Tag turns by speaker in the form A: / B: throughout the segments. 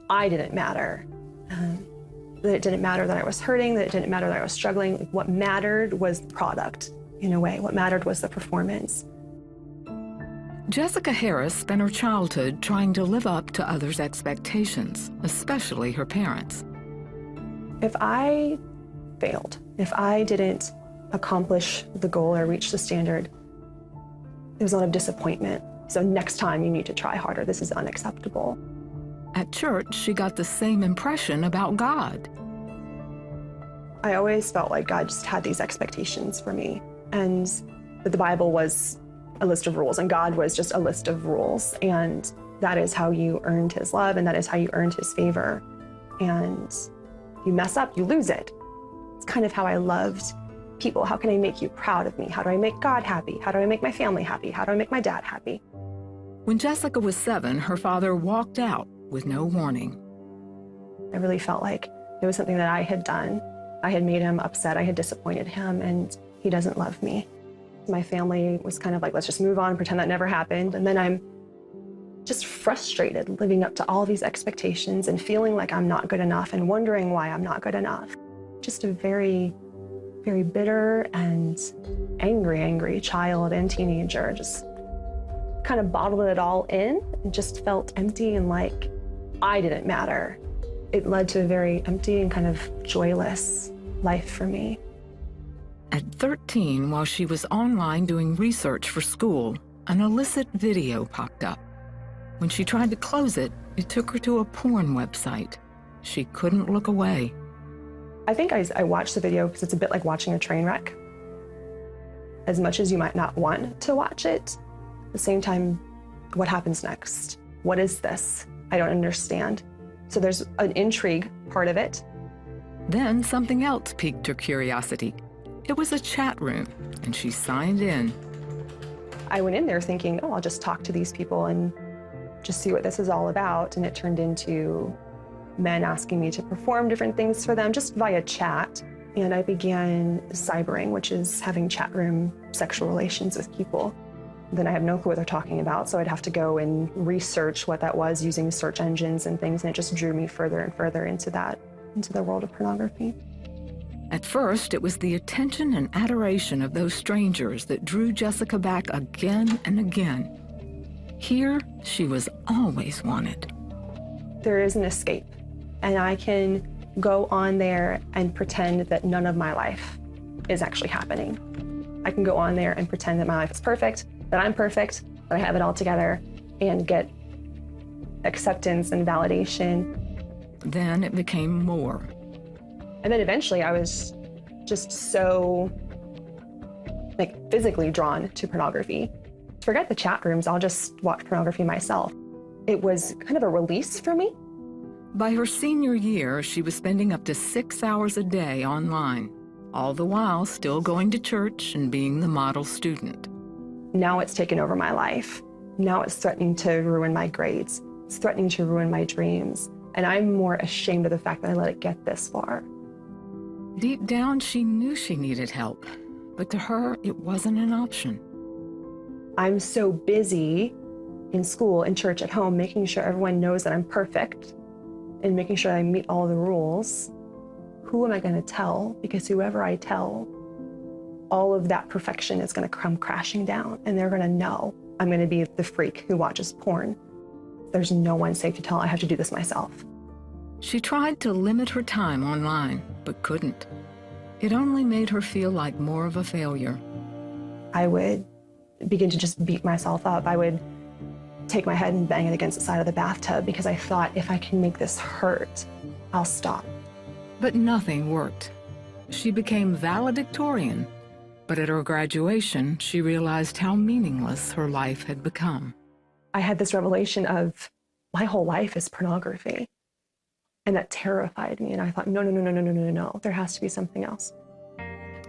A: I didn't matter. That it didn't matter that I was hurting, that it didn't matter that I was struggling. What mattered was the product, in a way. What mattered was the performance.
B: Jessica Harris spent her childhood trying to live up to others' expectations, especially her parents.
A: If I failed, if I didn't accomplish the goal or reach the standard, there was a lot of disappointment. So next time you need to try harder. This is unacceptable.
B: At church, she got the same impression about God.
A: I always felt like God just had these expectations for me, and that the Bible was a list of rules, and God was just a list of rules, and that is how you earned his love, and that is how you earned his favor. And you mess up, you lose it. It's kind of how I loved people. How can I make you proud of me? How do I make God happy? How do I make my family happy? How do I make my dad happy?
B: When Jessica was 7, her father walked out with no warning.
A: I really felt like it was something that I had done. I had made him upset, I had disappointed him, and he doesn't love me. My family was kind of like, let's just move on, pretend that never happened. And then I'm just frustrated living up to all these expectations and feeling like I'm not good enough and wondering why I'm not good enough. Just a very, very bitter and angry child and teenager. Just kind of bottled it all in and just felt empty and like I didn't matter. It led to a very empty and kind of joyless life for me.
B: At 13, while she was online doing research for school, an illicit video popped up. When she tried to close it, it took her to a porn website. She couldn't look away.
A: I think I watched the video because it's a bit like watching a train wreck. As much as you might not want to watch it, at the same time, what happens next? What is this? I don't understand. So there's an intrigue part of it.
B: Then something else piqued her curiosity. It was a chat room, and she signed in.
A: I went in there thinking, oh, I'll just talk to these people and just see what this is all about. And it turned into men asking me to perform different things for them just via chat. And I began cybering, which is having chat room sexual relations with people. Then I have no clue what they're talking about, so I'd have to go and research what that was using search engines and things, and it just drew me further and further into the world of pornography.
B: At first, it was the attention and adoration of those strangers that drew Jessica back again and again. Here, she was always wanted.
A: There is an escape, and I can go on there and pretend that none of my life is actually happening. I can go on there and pretend that my life is perfect, that I'm perfect, that I have it all together, and get acceptance and validation.
B: Then it became more.
A: And then eventually I was just so physically drawn to pornography. Forget the chat rooms, I'll just watch pornography myself. It was kind of a release for me.
B: By her senior year, she was spending up to 6 hours a day online, all the while still going to church and being the model student.
A: Now it's taken over my life. Now it's threatening to ruin my grades. It's threatening to ruin my dreams. And I'm more ashamed of the fact that I let it get this far.
B: Deep down, she knew she needed help, but to her, it wasn't an option.
A: I'm so busy in school, in church, at home, making sure everyone knows that I'm perfect and making sure I meet all the rules. Who am I going to tell? Because whoever I tell, all of that perfection is going to come crashing down, and they're going to know I'm going to be the freak who watches porn. There's no one safe to tell. I have to do this myself.
B: She tried to limit her time online, but couldn't. It only made her feel like more of a failure.
A: I would begin to just beat myself up. I would take my head and bang it against the side of the bathtub because I thought, if I can make this hurt, I'll stop.
B: But nothing worked. She became valedictorian, but at her graduation, she realized how meaningless her life had become.
A: I had this revelation of my whole life is pornography. And that terrified me. And I thought, no, there has to be something else.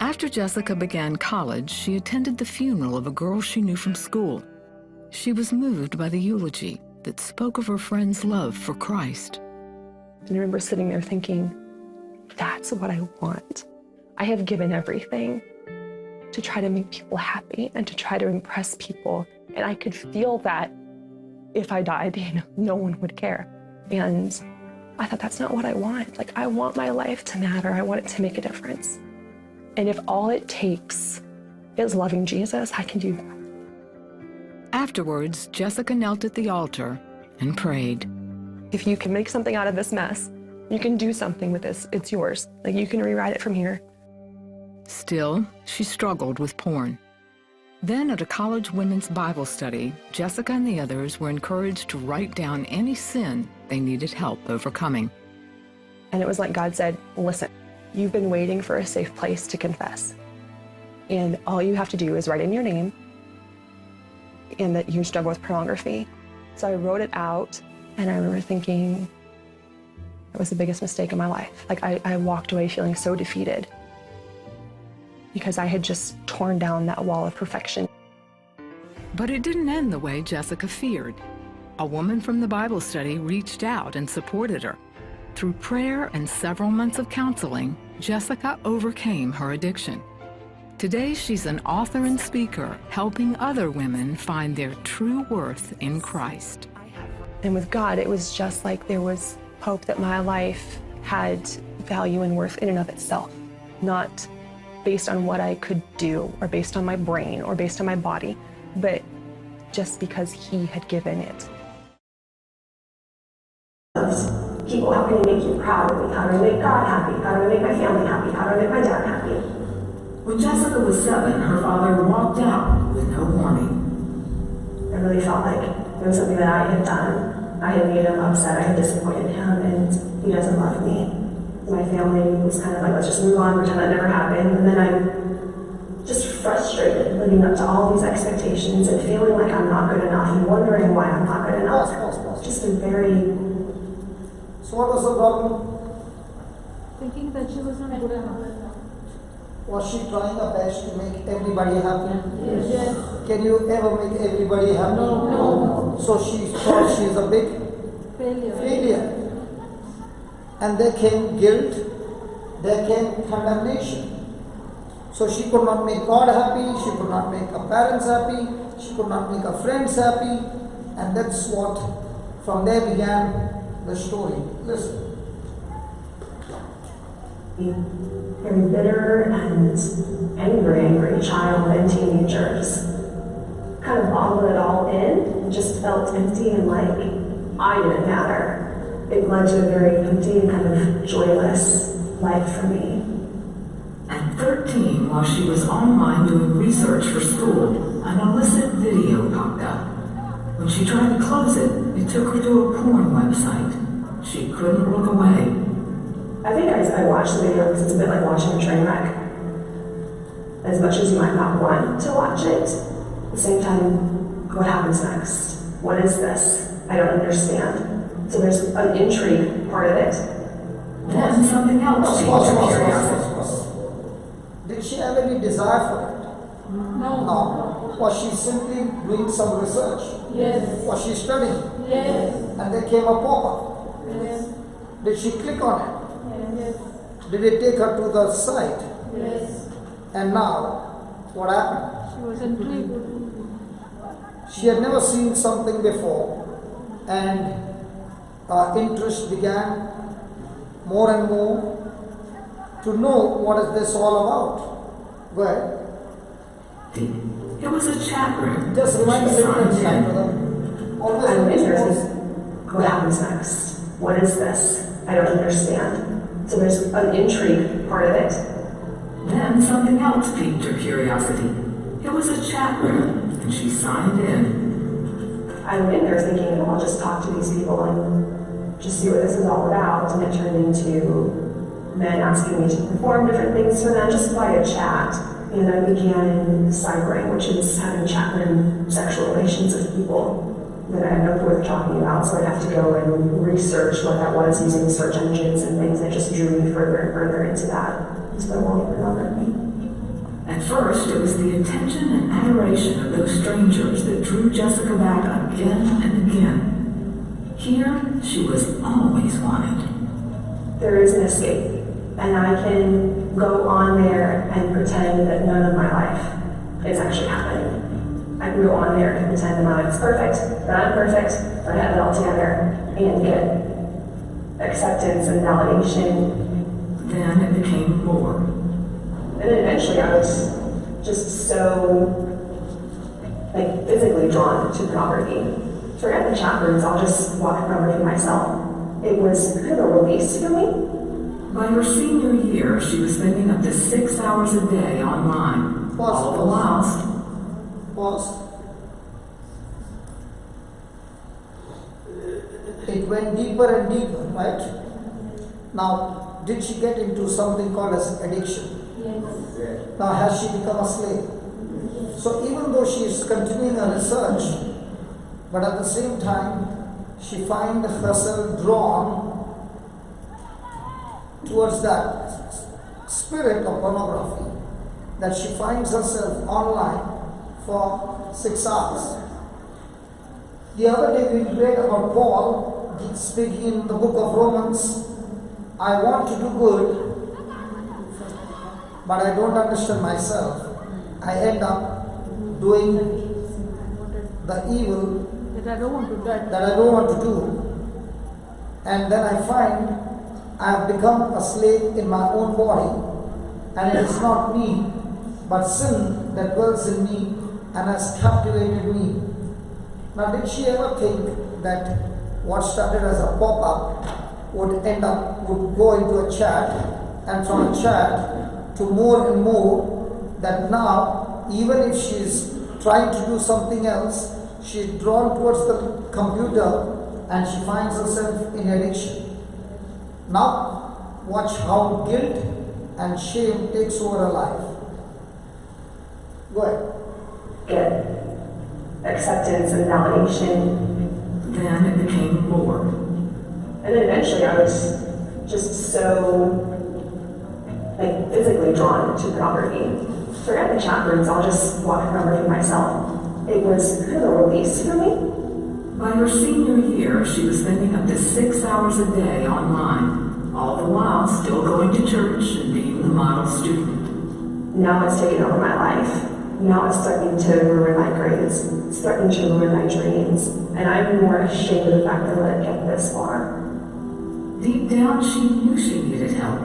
B: After Jessica began college, she attended the funeral of a girl she knew from school. She was moved by the eulogy that spoke of her friend's love for Christ.
A: And I remember sitting there thinking, that's what I want. I have given everything to try to make people happy and to try to impress people. And I could feel that if I died, no one would care. And I thought, that's not what I want. Like, I want my life to matter. I want it to make a difference. And if all it takes is loving Jesus, I can do that.
B: Afterwards, Jessica knelt at the altar and prayed.
A: If you can make something out of this mess, you can do something with this. It's yours. Like, you can rewrite it from here.
B: Still, she struggled with porn. Then at a college women's Bible study, Jessica and the others were encouraged to write down any sin they needed help overcoming.
A: And it was like God said, listen, you've been waiting for a safe place to confess. And all you have to do is write in your name and that you struggle with pornography. So I wrote it out, and I remember thinking it was the biggest mistake of my life. Like, I walked away feeling so defeated because I had just torn down that wall of perfection.
B: But it didn't end the way Jessica feared. A woman from the Bible study reached out and supported her. Through prayer and several months of counseling, Jessica overcame her addiction. Today, she's an author and speaker, helping other women find their true worth in Christ.
A: And with God, it was just like there was hope that my life had value and worth in and of itself, not based on what I could do or based on my brain or based on my body, but just because He had given it.
C: People, how can I make you proud of me? How do I make God happy? How do I make my family happy? How do I make my dad happy?
D: When Jessica was 7, her father walked out with no warning.
C: I really felt like it was something that I had done. I had made him upset, I had disappointed him, and he doesn't love me. My family was kind of like, let's just move on, pretend that never happened. And then I'm just frustrated living up to all these expectations and feeling like I'm not good enough and wondering why I'm not good enough. Just a very...
E: So what was the problem?
F: Thinking that she was not good enough.
E: Was she trying her best to make everybody happy?
F: Yes.
E: Can you ever make everybody happy?
F: No.
E: So she thought she's a big failure. And there came guilt, there came condemnation. So she could not make God happy, she could not make her parents happy, she could not make her friends happy, and that's what, from there began the story. Listen.
C: Very bitter and angry child and teenagers. Kind of bottled it all in and just felt empty and like I didn't matter. It led to a very empty and kind of joyless life for me.
D: At 13, while she was online doing research for school, an illicit video popped up. When she tried to close it, it took her to a porn website. She couldn't look away.
C: I think I watched the video because it's a bit like watching a train wreck. As much as you might not want to watch it, at the same time, what happens next? What is this? I don't understand. So there's an intrigue part of it.
D: Then something else piqued her curiosity.
E: Did she have any desire for it? No. Was she simply doing some research?
F: Yes.
E: Was she studying?
F: Yes.
E: And there came a pop-up.
F: Yes.
E: Did she click on it?
F: Yes.
E: Did it take her to the site?
F: Yes.
E: And now, what happened?
F: She was intrigued.
E: She had never seen something before, and interest began more and more to know what is this all about. Well,
D: It was a chat room.
E: just remind me
D: Signed
E: time
D: in.
E: for them. Always
C: I'm
E: always-
C: interested. What happens next? What is this? I don't understand. So there's an intrigue part of it.
D: Then something else piqued her curiosity. It was a chat room, and she signed in.
C: I went in there thinking, well, I'll just talk to these people and just see what this is all about. And it turned into men asking me to perform different things for them just via chat. And I began cybering, which is having chat room sexual relations with people that I had no clue what they're talking about. So I'd have to go and research what that was using search engines and things that just drew me further and further into the world of pornography.
D: At first, it was the attention and adoration of those strangers that drew Jessica back again and again. Here, she was always wanted.
C: There is an escape, and I can go on there and pretend that none of my life is actually happening. I can go on there and pretend that my life is perfect, that I'm perfect, that I have it all together, and get acceptance and validation.
D: Then it became more.
C: And then eventually I was just so physically drawn to pornography. Forget the chat rooms, I'll just watch pornography myself. It was kind of a release for me.
D: By her senior year, she was spending up to 6 hours a day online. All the while.
E: Pause. It went deeper and deeper, right? Now, did she get into something called as addiction?
F: Yes.
E: Now, has she become a slave? So even though she is continuing her research, but at the same time, she finds herself drawn towards that spirit of pornography, that she finds herself online for 6 hours. The other day we read about Paul speaking in the book of Romans, I want to do good, but I don't understand myself. I end up doing the evil
F: That I don't want to do.
E: that I don't want to do. And then I find I have become a slave in my own body, and it is not me, but sin that dwells in me and has captivated me. Now, did she ever think that what started as a pop-up would go into a chat, and from a chat to more and more, that now, even if she is trying to do something else, she is drawn towards the computer and she finds herself in addiction. Now, watch how guilt and shame takes over her life. Go ahead.
C: Get acceptance and validation.
D: Then it became more.
C: And then eventually I was just so physically drawn to pornography. Forget the chat rooms, I'll just watch pornography myself. It was kind of a release for me.
D: By her senior year, she was spending up to 6 hours a day online, all the while still going to church and being the model student.
C: Now it's taken over my life. Now it's starting to ruin my grades. It's starting to ruin my dreams. And I'm more ashamed of the fact that I let it get this far.
D: Deep down, she knew she needed help,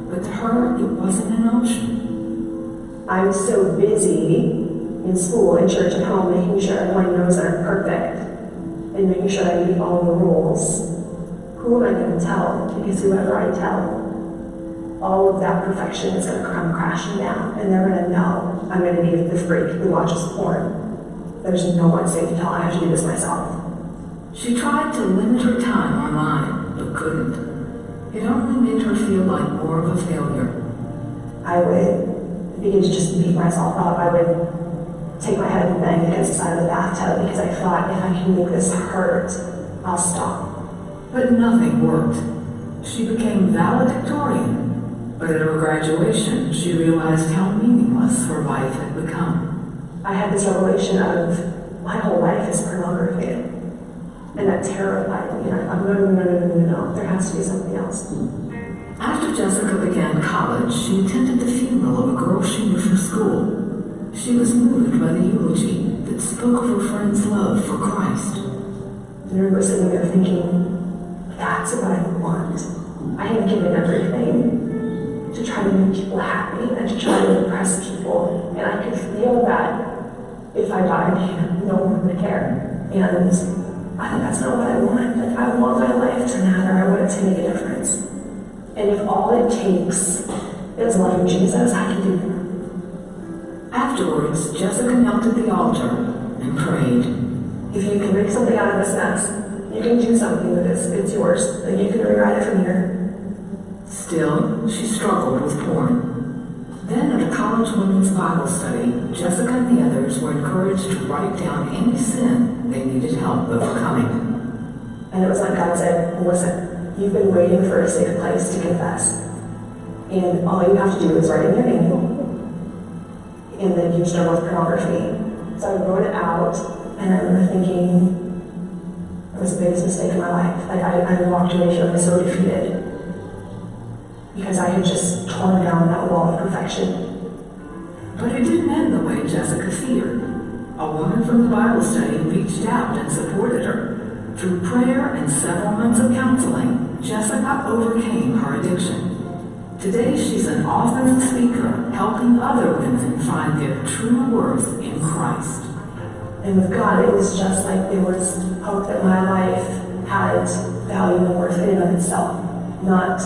D: but to her, it wasn't an option.
C: I'm so busy in school, in church, at home, making sure everyone knows that I'm perfect and making sure I meet all the rules. Who am I going to tell? Because whoever I tell, all of that perfection is going to come crashing down, and they're going to know I'm going to be the freak who watches porn. There's no one safe to tell. I have to do this myself.
D: She tried to limit her time online, but couldn't. It only made her feel like more of a failure.
C: I would begin to just beat myself up. I would take my head and bang against the side of the bathtub because I thought if I can make this hurt, I'll stop.
D: But nothing worked. She became valedictorian, but at her graduation, she realized how meaningless her life had become.
C: I had this revelation of my whole life is pornography. And that terrified me. I'm going, no, there has to be something else.
D: After Jessica began college, she attended the funeral of a girl she knew from school. She was moved by the eulogy that spoke of her friend's love for Christ.
C: I remember sitting there thinking, that's what I want. I have given everything to try to make people happy and to try to impress people. And I could feel that if I died, no one would care. And I thought that's not what I want. Like, I want my life to matter. I want it to make a difference. And if all it takes is loving Jesus, I can do that.
D: Afterwards, Jessica knelt at the altar and prayed.
C: If you can make something out of this mess, you can do something with this. It's yours. And you can rewrite it from here.
D: Still, she struggled with porn. Then at a college women's Bible study, Jessica and the others were encouraged to write down any sin they needed help overcoming.
C: And it was like God said, listen, you've been waiting for a safe place to confess. And all you have to do is write in your name. And then you start with pornography. So I wrote it out, and I remember thinking it was the biggest mistake in my life. Like I walked away feeling so defeated. Because I had just torn down that wall of perfection.
D: But it didn't end the way Jessica feared. A woman from the Bible study reached out and supported her. Through prayer and several months of counseling, Jessica overcame her addiction. Today, she's an author and speaker, helping other women find their true worth in Christ.
C: And with God, it was just like there was hope that my life had value and worth in and of itself, not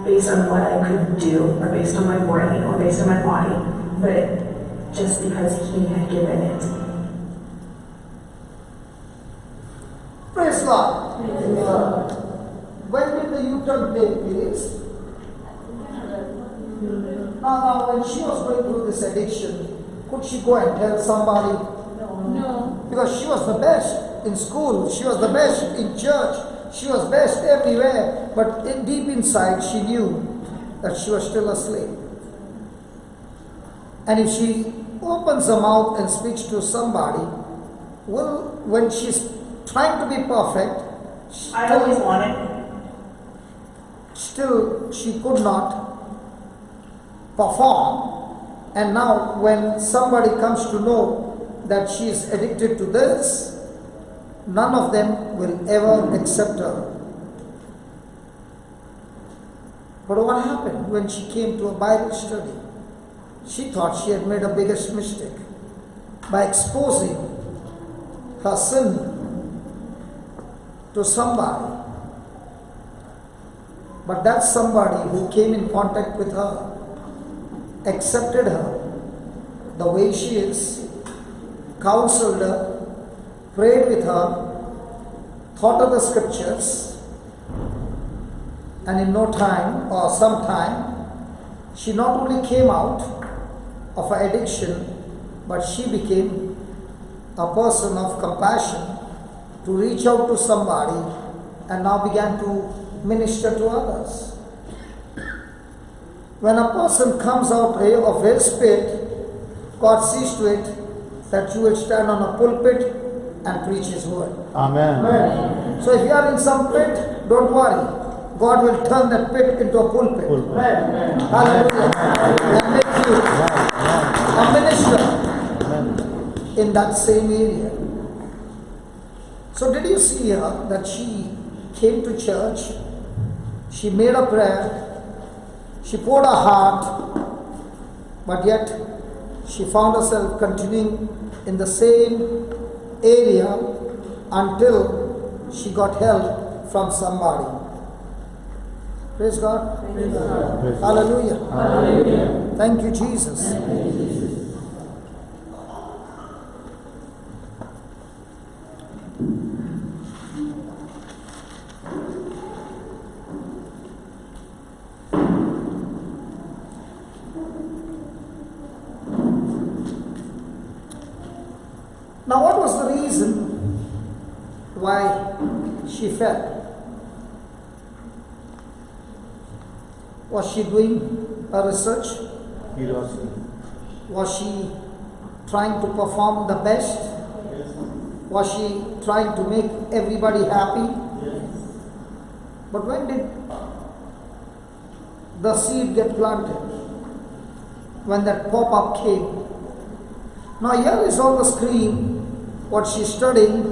C: based on what I could do, or based on my brain, or based on my body, but just because He had given it.
E: Praise God. Praise God. When did the U-turn take place? Now, when she was going through this addiction, could she go and tell somebody?
F: No.
E: Because she was the best in school, she was the best in church, she was best everywhere, but deep inside she knew that she was still a slave. And if she opens her mouth and speaks to somebody, well, when she's trying to be perfect,
G: I always wanted.
E: Still she could not perform. And now when somebody comes to know that she is addicted to this, none of them will ever accept her. But what happened when she came to a Bible study? She thought she had made a biggest mistake by exposing her sin to somebody. But that somebody who came in contact with her, accepted her the way she is, counseled her, prayed with her, thought of the scriptures, and in no time or some time, she not only came out of her addiction, but she became a person of compassion to reach out to somebody and now began to minister to others. When a person comes out of his pit, God sees to it that you will stand on a pulpit and preach His word.
H: Amen.
E: Amen. So if you are in some pit, don't worry. God will turn that pit into a pulpit.
H: Amen.
E: Hallelujah. And make you a minister in that same area. So did you see her that she came to church, she made a prayer, she poured her heart, but yet she found herself continuing in the same area until she got help from somebody. Praise God.
F: Praise God.
E: Hallelujah.
F: Hallelujah.
E: Thank you, Jesus. Now, what was the reason why she fell? Was she doing a research? Was she trying to perform the best? Was she trying to make everybody happy? But when did the seed get planted? When that pop-up came. Now here is on the screen what she's studying,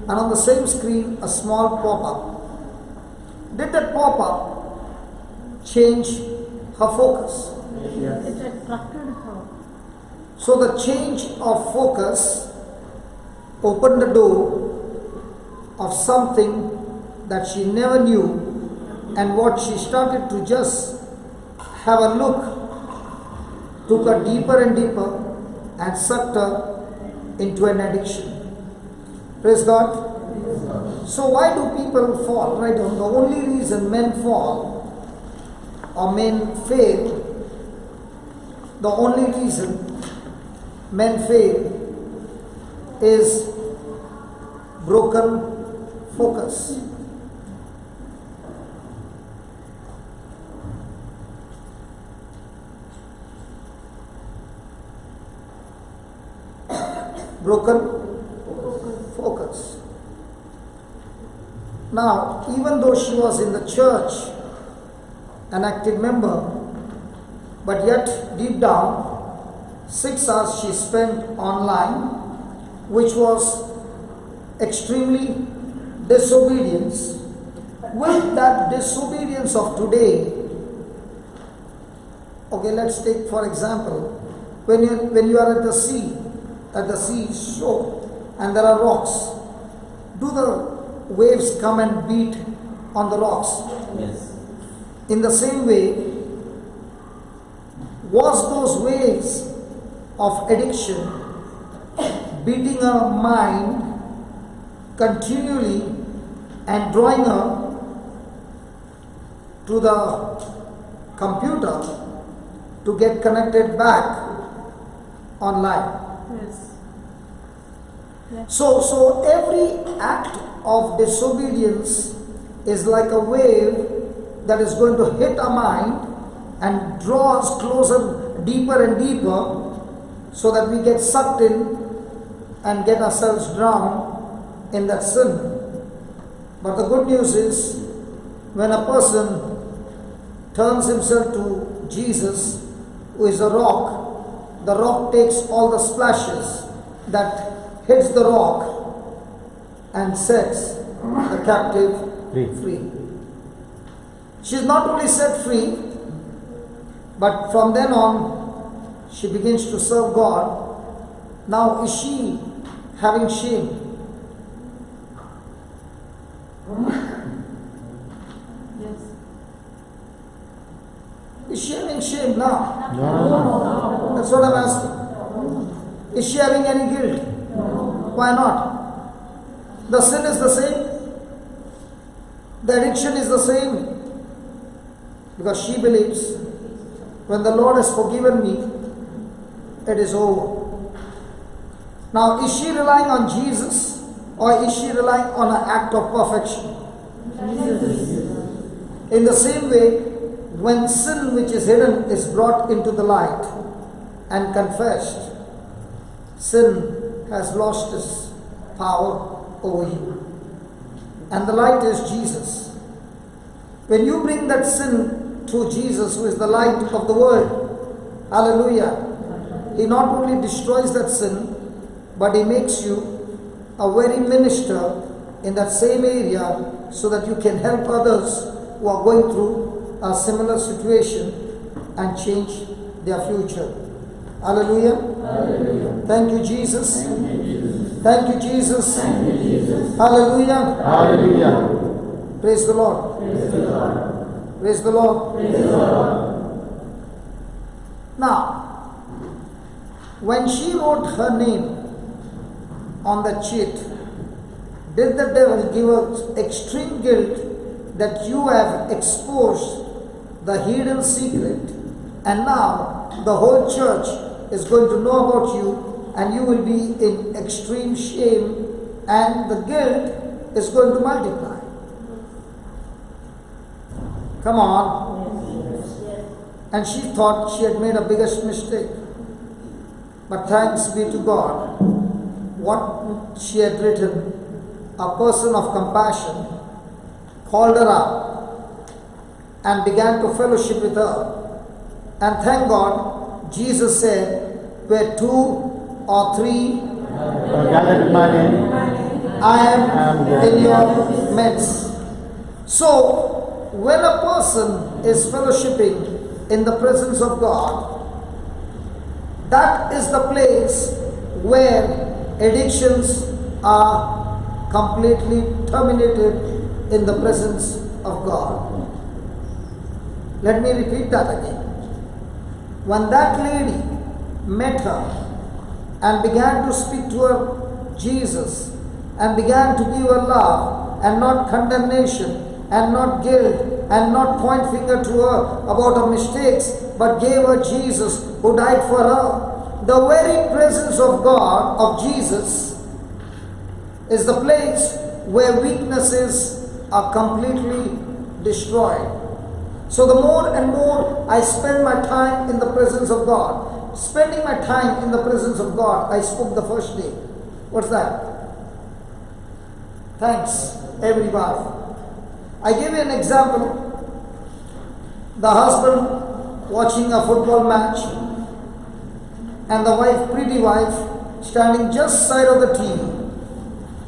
E: and on the same screen a small pop-up. Did that pop-up change her focus?
F: It attracted her.
E: So the change of focus opened the door of something that she never knew, and what she started to just have a look took her deeper and deeper and sucked her into an addiction. Praise God. So why do people fall? Right? The only reason men fall or men fail, the only reason men fail is broken focus. Broken focus. Now, even though she was in the church, an active member, but yet deep down, 6 hours she spent online, which was extremely disobedience with that disobedience of today, okay, let's take for example, when you are at the seashore, and there are rocks, do the waves come and beat on the rocks?
F: Yes.
E: In the same way, was those waves of addiction beating our mind continually and drawing her to the computer to get connected back online?
F: Yes.
E: So every act of disobedience is like a wave that is going to hit our mind and draw us closer, deeper and deeper, so that we get sucked in and get ourselves drowned in that sin. But the good news is, when a person turns himself to Jesus, who is a rock, the rock takes all the splashes that hits the rock and sets the captive free. She is not only set free, but from then on she begins to serve God. Now, is she having shame?
F: Yes.
E: Is she having shame now?
F: No.
E: That's what I'm asking. Is she having any guilt? Why not? The sin is the same. The addiction is the same. Because she believes, when the Lord has forgiven me, it is over. Now, is she relying on Jesus, or is she relying on an act of perfection?
F: Jesus.
E: In the same way, when sin which is hidden is brought into the light and confessed, sin has lost its power over you. And the light is Jesus. When you bring that sin to Jesus, who is the light of the world, hallelujah, He not only destroys that sin, but He makes you a very minister in that same area, so that you can help others who are going through a similar situation and change their future. Hallelujah.
F: Hallelujah.
E: Thank you, Jesus.
F: Thank you, Jesus.
E: Thank you, Jesus.
F: Thank you, Jesus.
E: Hallelujah.
F: Hallelujah.
E: Praise the Lord.
F: Praise the Lord.
E: Praise the Lord.
F: Praise the Lord.
E: Now, when she wrote her name on the sheet, did the devil give her extreme guilt that you have exposed the hidden secret, and now the whole church is going to know about you, and you will be in extreme shame, and the guilt is going to multiply? Come on. And she thought she had made a biggest mistake. But thanks be to God, what she had written, a person of compassion called her up and began to fellowship with her. And thank God, Jesus said, where 2 or 3
F: Gathered in my name,
E: I am in your midst. So, when a person is fellowshipping in the presence of God, that is the place where addictions are completely terminated in the presence of God. Let me repeat that again. When that lady met her and began to speak to her Jesus, and began to give her love and not condemnation and not guilt and not point finger to her about her mistakes, but gave her Jesus who died for her, the very presence of God, of Jesus, is the place where weaknesses are completely destroyed. So the more and more I spend my time in the presence of God, spending my time in the presence of God, I spoke the first day. What's that? Thanks, everybody. I give you an example. The husband watching a football match, and the wife, pretty wife, standing just side of the TV.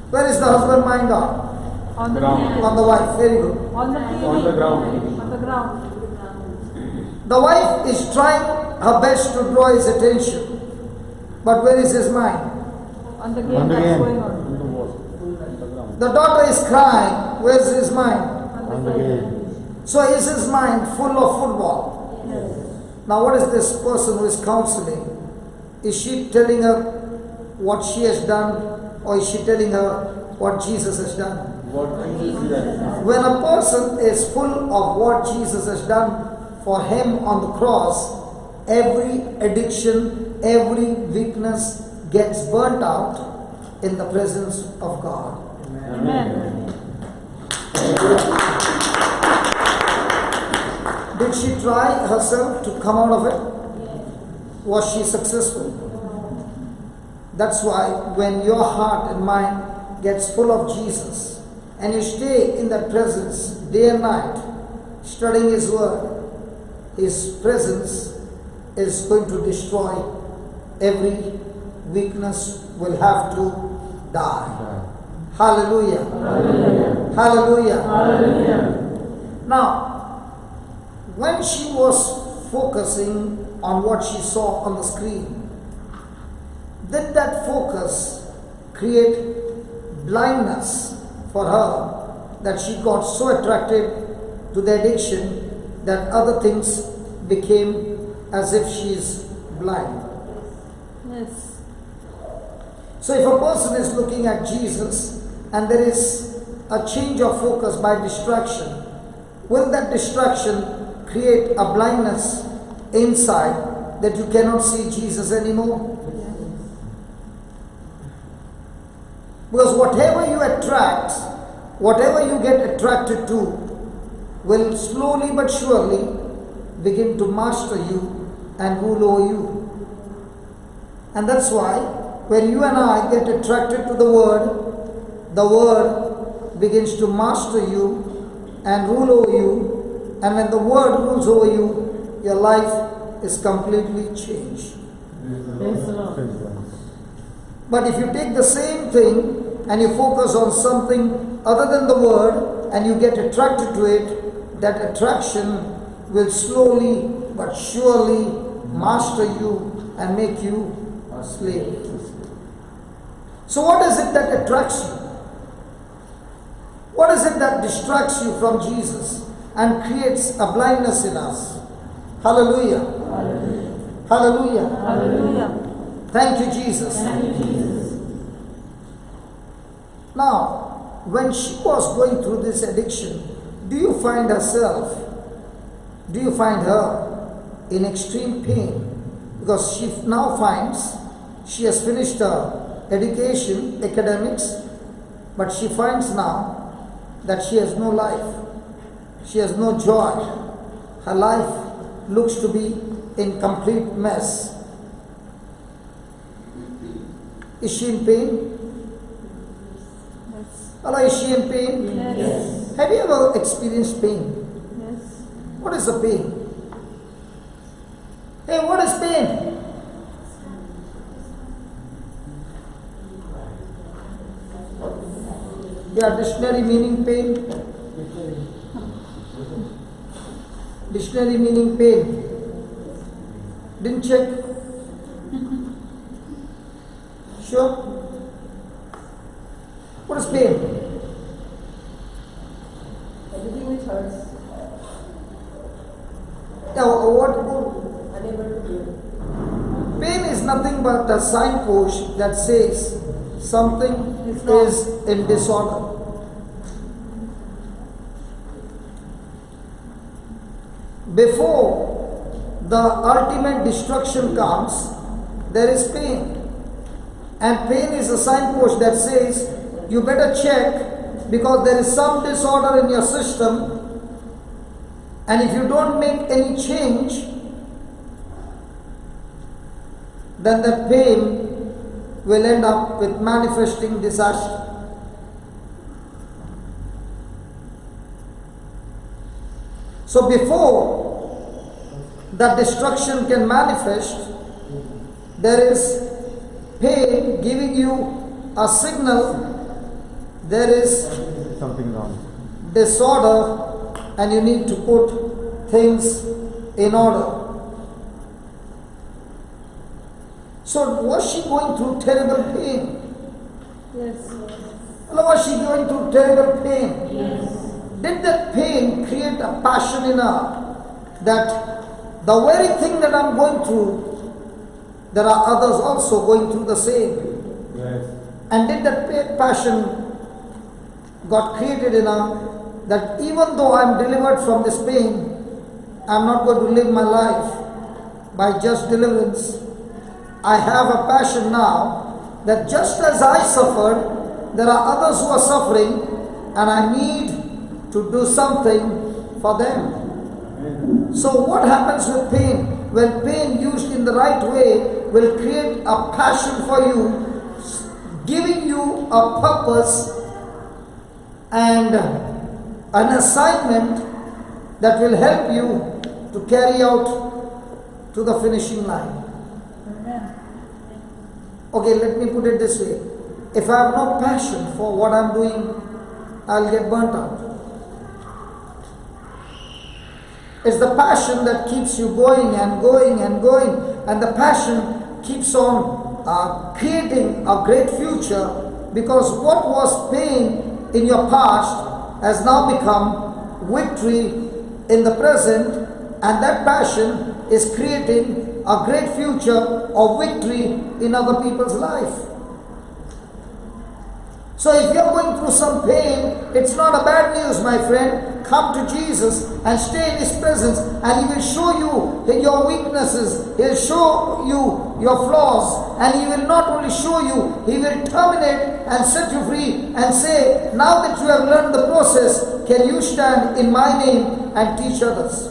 E: Where is the husband mind on?
H: On the
F: Ground.
E: On the wife, very good.
H: On the TV.
F: On the ground.
H: On the ground.
E: The wife is trying her best to draw his attention. But where is his mind?
H: On the game
F: On the
H: that's
F: game.
H: going on.
F: On the wall. On the ground.
E: The daughter is crying. Where's his mind?
F: On the game.
E: So is his mind full of football?
H: Yes.
E: Now what is this person who is counseling? Is she telling her what she has done, or is she telling her what Jesus has done?
F: What Jesus did.
E: When a person is full of what Jesus has done for him on the cross, every addiction, every weakness gets burnt out in the presence of God.
H: Amen.
E: Did she try herself to come out of it? Was she successful? That's why when your heart and mind gets full of Jesus and you stay in that presence day and night, studying His Word, His presence is going to destroy every weakness, will have to die. Hallelujah. Hallelujah. Hallelujah. Hallelujah. Now, when she was focusing on what she saw on the screen, did that focus create blindness for her that she got so attracted to the addiction that other things became as if she is blind?
H: Yes.
E: So if a person is looking at Jesus and there is a change of focus by distraction, will that distraction create a blindness inside that you cannot see Jesus anymore? Because whatever you attract, whatever you get attracted to, will slowly but surely begin to master you and rule over you. And that's why when you and I get attracted to the Word begins to master you and rule over you. And when the Word rules over you, your life is completely changed.
H: Praise the Lord.
E: But if you take the same thing and you focus on something other than the Word and you get attracted to it, that attraction will slowly but surely master you and make you a slave. So what is it that attracts you? What is it that distracts you from Jesus and creates a blindness in us? Hallelujah. Hallelujah. Hallelujah.
H: Hallelujah.
E: Thank you, Jesus.
H: Thank you, Jesus.
E: Now, when she was going through this addiction, do you find her in extreme pain? Because she now finds she has finished her education, academics, but she finds now that she has no life. She has no joy. Her life looks to be in complete mess. Is she in pain?
H: Yes.
E: Hello, is she in pain?
H: Yes.
E: Have you ever experienced pain?
H: Yes.
E: What is the pain? Hey, what is pain? Yeah, dictionary meaning pain. Dictionary meaning pain. Didn't check? Sure? What is pain?
I: Everything which hurts,
E: Yeah, what?
I: unable to do.
E: Pain is nothing but a signpost that says something is in disorder. Before the ultimate destruction comes, there is pain. And pain is a signpost that says you better check because there is some disorder in your system, and if you don't make any change, then that pain will end up with manifesting disaster. So before that destruction can manifest, there is pain giving you a signal there is
F: something wrong.
E: disorder, and you need to put things in order. So was she going through terrible pain?
H: Yes.
E: Was she going through terrible pain?
H: Yes.
E: Did that pain create a passion in her that the very thing that I'm going through, there are others also going through the same?
F: Yes.
E: And did that passion got created in her that even though I'm delivered from this pain, I'm not going to live my life by just deliverance. I have a passion now that just as I suffered, there are others who are suffering, and I need to do something for them. So what happens with pain? When pain used in the right way will create a passion for you, giving you a purpose and an assignment that will help you to carry out to the finishing line. Okay, let me put it this way. If I have no passion for what I'm doing, I'll get burnt out. It's the passion that keeps you going and going and going, and the passion keeps on creating a great future, because what was pain in your past has now become victory in the present, and that passion is creating a great future of victory in other people's life. So if you're going through some pain, it's not a bad news, my friend. Come to Jesus and stay in His presence, and He will show you in your weaknesses. He'll show you your flaws, and He will not only show you, He will terminate and set you free and say, now that you have learned the process, can you stand in my name and teach others?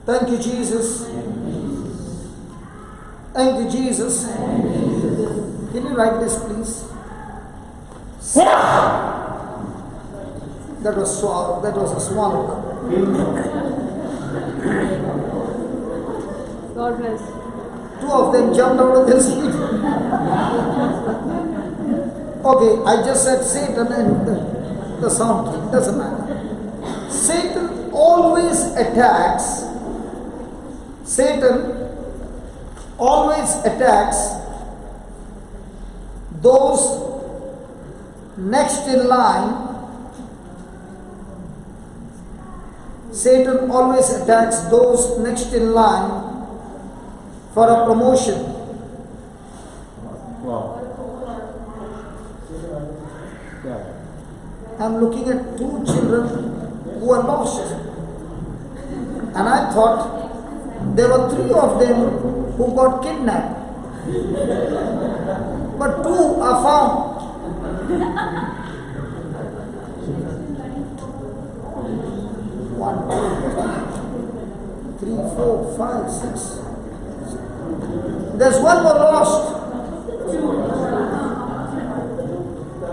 E: Thank you, Jesus. Thank you, Jesus. Can you write this, please? That was a swallow.
H: God bless.
E: Two of them jumped out of their seat. Okay, I just said Satan and the sound key. Doesn't matter. Satan always attacks. Satan always attacks those next in line. Satan always attacks those next in line for a promotion.
F: Wow. Yeah.
E: I'm looking at two children who are lost, and I thought there were three of them who got kidnapped, but two are found. One, two, 3, 4, 5, 6. There's one more lost.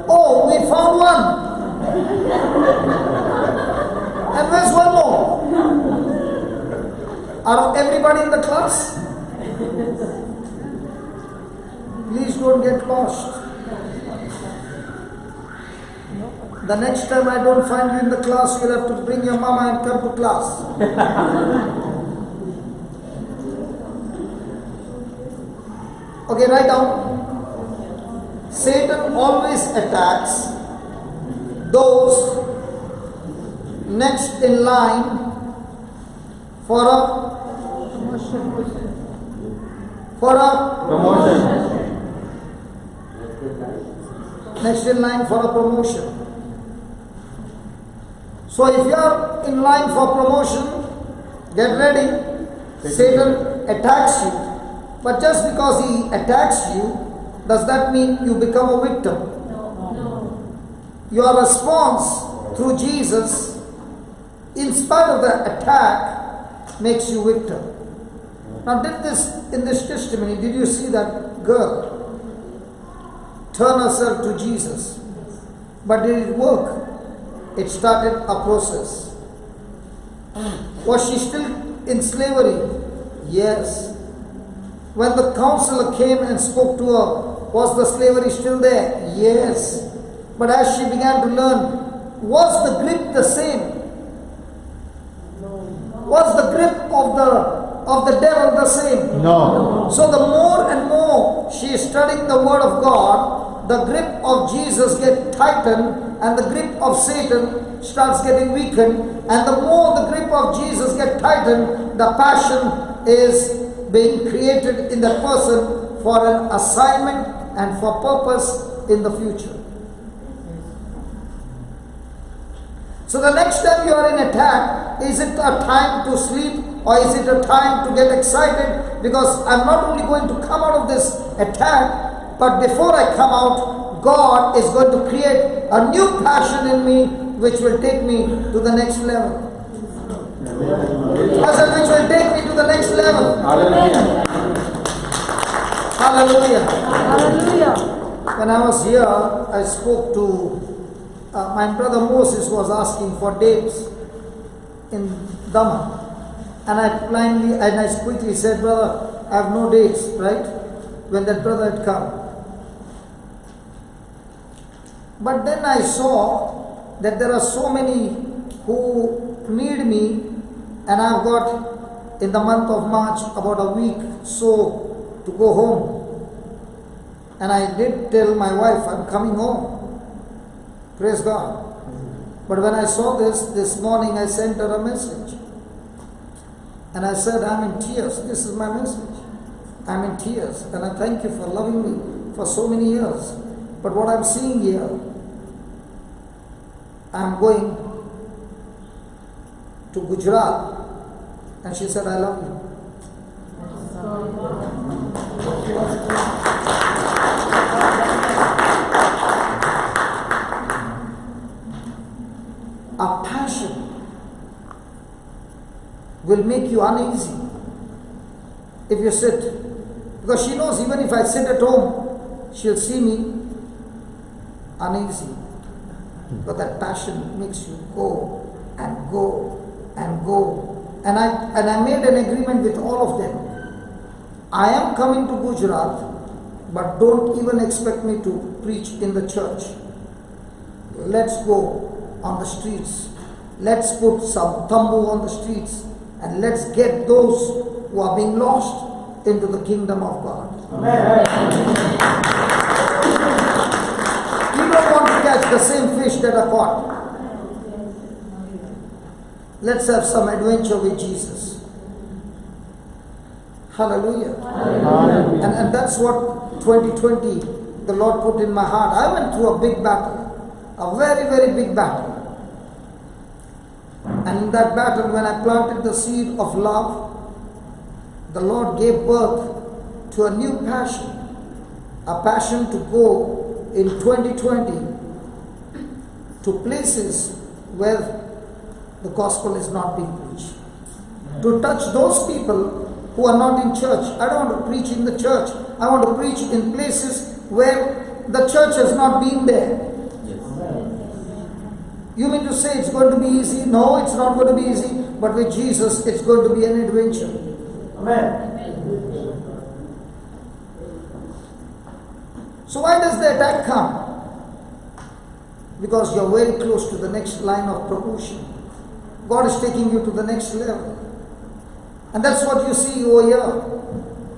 E: Oh, we found one. And where's one more? Are everybody in the class? Please don't get lost. The next time I don't find you in the class, you'll have to bring your mama and come to class. Okay, write down. Satan always attacks those next in line for a
F: Promotion.
E: Next in line for a promotion. So if you are in line for promotion, get ready. Satan attacks you. But just because he attacks you, does that mean you become a victim?
H: No.
E: Your response through Jesus, in spite of the attack, makes you victim. Now in this testimony, did you see that girl turn herself to Jesus? But did it work? It started a process. Was she still in slavery? Yes. When the counselor came and spoke to her, was the slavery still there? Yes. But as she began to learn, was the grip the same? Was the grip of the devil the same?
F: No.
E: So the more and more she is studying the word of God, the grip of Jesus gets tightened and the grip of Satan starts getting weakened. And the more the grip of Jesus gets tightened, the passion is being created in that person for an assignment and for purpose in the future. So the next time you are in attack, is it a time to sleep or is it a time to get excited? Because I'm not only going to come out of this attack, but before I come out, God is going to create a new passion in me which will take me to the next level. I said, which will take me to the next level.
F: Hallelujah.
E: Hallelujah.
H: Hallelujah.
E: When I was here, I spoke to my brother Moses was asking for dates in Daman. And I quickly said, brother, I have no dates, right? When that brother had come. But then I saw that there are so many who need me, and I've got in the month of March about a week so to go home. And I did tell my wife I'm coming home. Praise God. But when I saw this morning, I sent her a message. And I said, I'm in tears. This is my message. I'm in tears. And I thank you for loving me for so many years. But what I'm seeing here, I'm going to Gujarat. And she said, I love you. A passion will make you uneasy if you sit. Because she knows even if I sit at home, she'll see me uneasy. But that passion makes you go and go and go. And I made an agreement with all of them. I am coming to Gujarat, but don't even expect me to preach in the church. Let's go on the streets. Let's put some tambu on the streets and let's get those who are being lost into the kingdom of God.
F: Amen.
E: We don't want to catch the same fish that are caught. Let's have some adventure with Jesus. Hallelujah.
F: Hallelujah.
E: And that's what 2020 the Lord put in my heart. I went through a big battle, a very, very big battle. And in that battle, when I planted the seed of love, the Lord gave birth to a new passion, a passion to go in 2020 to places where the gospel is not being preached. To touch those people who are not in church. I don't want to preach in the church. I want to preach in places where the church has not been there. You mean to say it's going to be easy? No, it's not going to be easy. But with Jesus, it's going to be an adventure.
F: Amen.
E: So why does the attack come? Because you're very close to the next line of promotion. God is taking you to the next level. And that's what you see over here.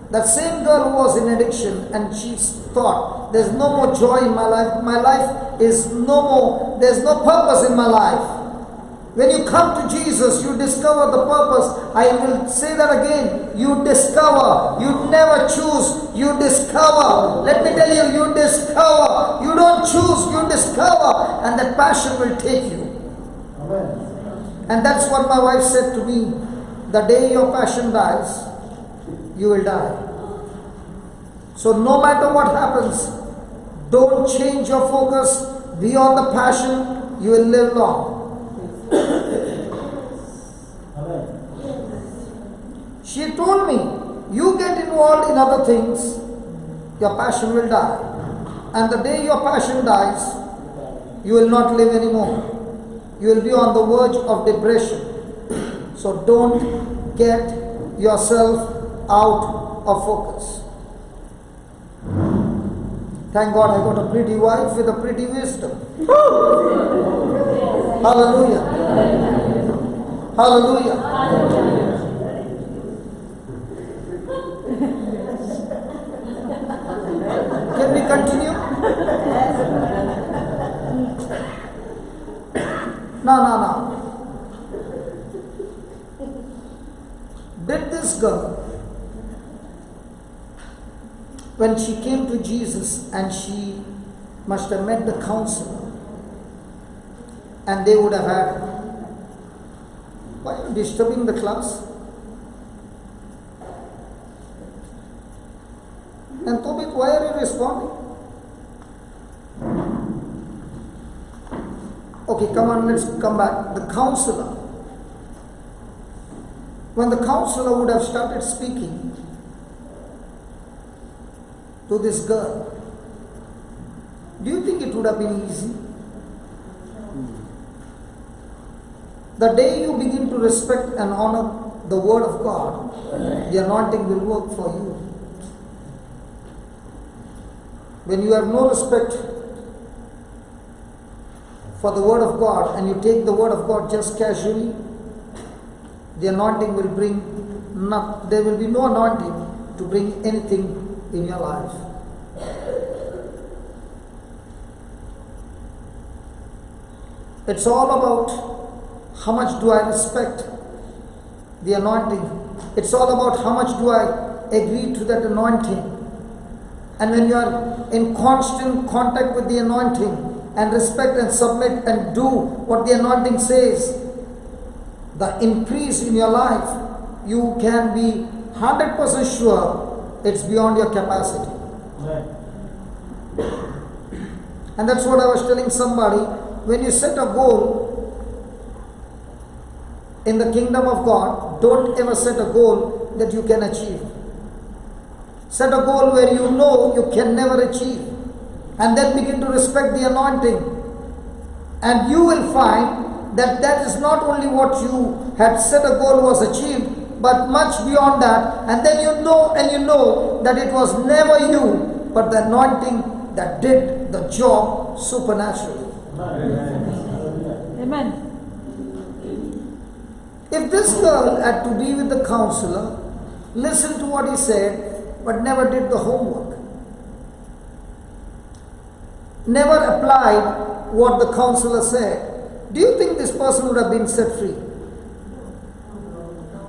E: That same girl who was in addiction and she thought, there's no more joy in my life. My life is no more, there's no purpose in my life. When you come to Jesus, you discover the purpose. I will say that again. You discover. You never choose. You discover. Let me tell you, you discover. You don't choose, you discover. And that passion will take you.
F: Amen.
E: And that's what my wife said to me. The day your passion dies, you will die. So no matter what happens, don't change your focus. Be on the passion. You will live long. She told me, you get involved in other things, your passion will die. And the day your passion dies, you will not live anymore. You will be on the verge of depression. So don't get yourself out of focus. Thank God I got a pretty wife with a pretty wisdom. Hallelujah. Hallelujah. Can we continue? No. Did this girl, when she came to Jesus and she must have met the counselor, and they would have had, why are you disturbing the class? And Tobit, why are you responding? Okay, come on, let's come back. The counselor. When the counselor would have started speaking to this girl, do you think it would have been easy? The day you begin to respect and honor the word of God, the anointing will work for you. When you have no respect for the word of God and you take the word of God just casually, the anointing will bring there will be no anointing to bring anything in your life. It's all about how much do I respect the anointing. It's all about how much do I agree to that anointing. And when you are in constant contact with the anointing and respect and submit and do what the anointing says, the increase in your life, you can be 100% sure it's beyond your capacity. And that's what I was telling somebody. When you set a goal in the kingdom of God, don't ever set a goal that you can achieve. Set a goal where you know you can never achieve. And then begin to respect the anointing. And you will find that that is not only what you had set a goal was achieved, but much beyond that. And then you know that it was never you, but the anointing that did the job supernaturally.
H: Amen.
E: If this girl had to be with the counselor, listen to what he said, but never did the homework, never applied what the counselor said, do you think this person would have been set free?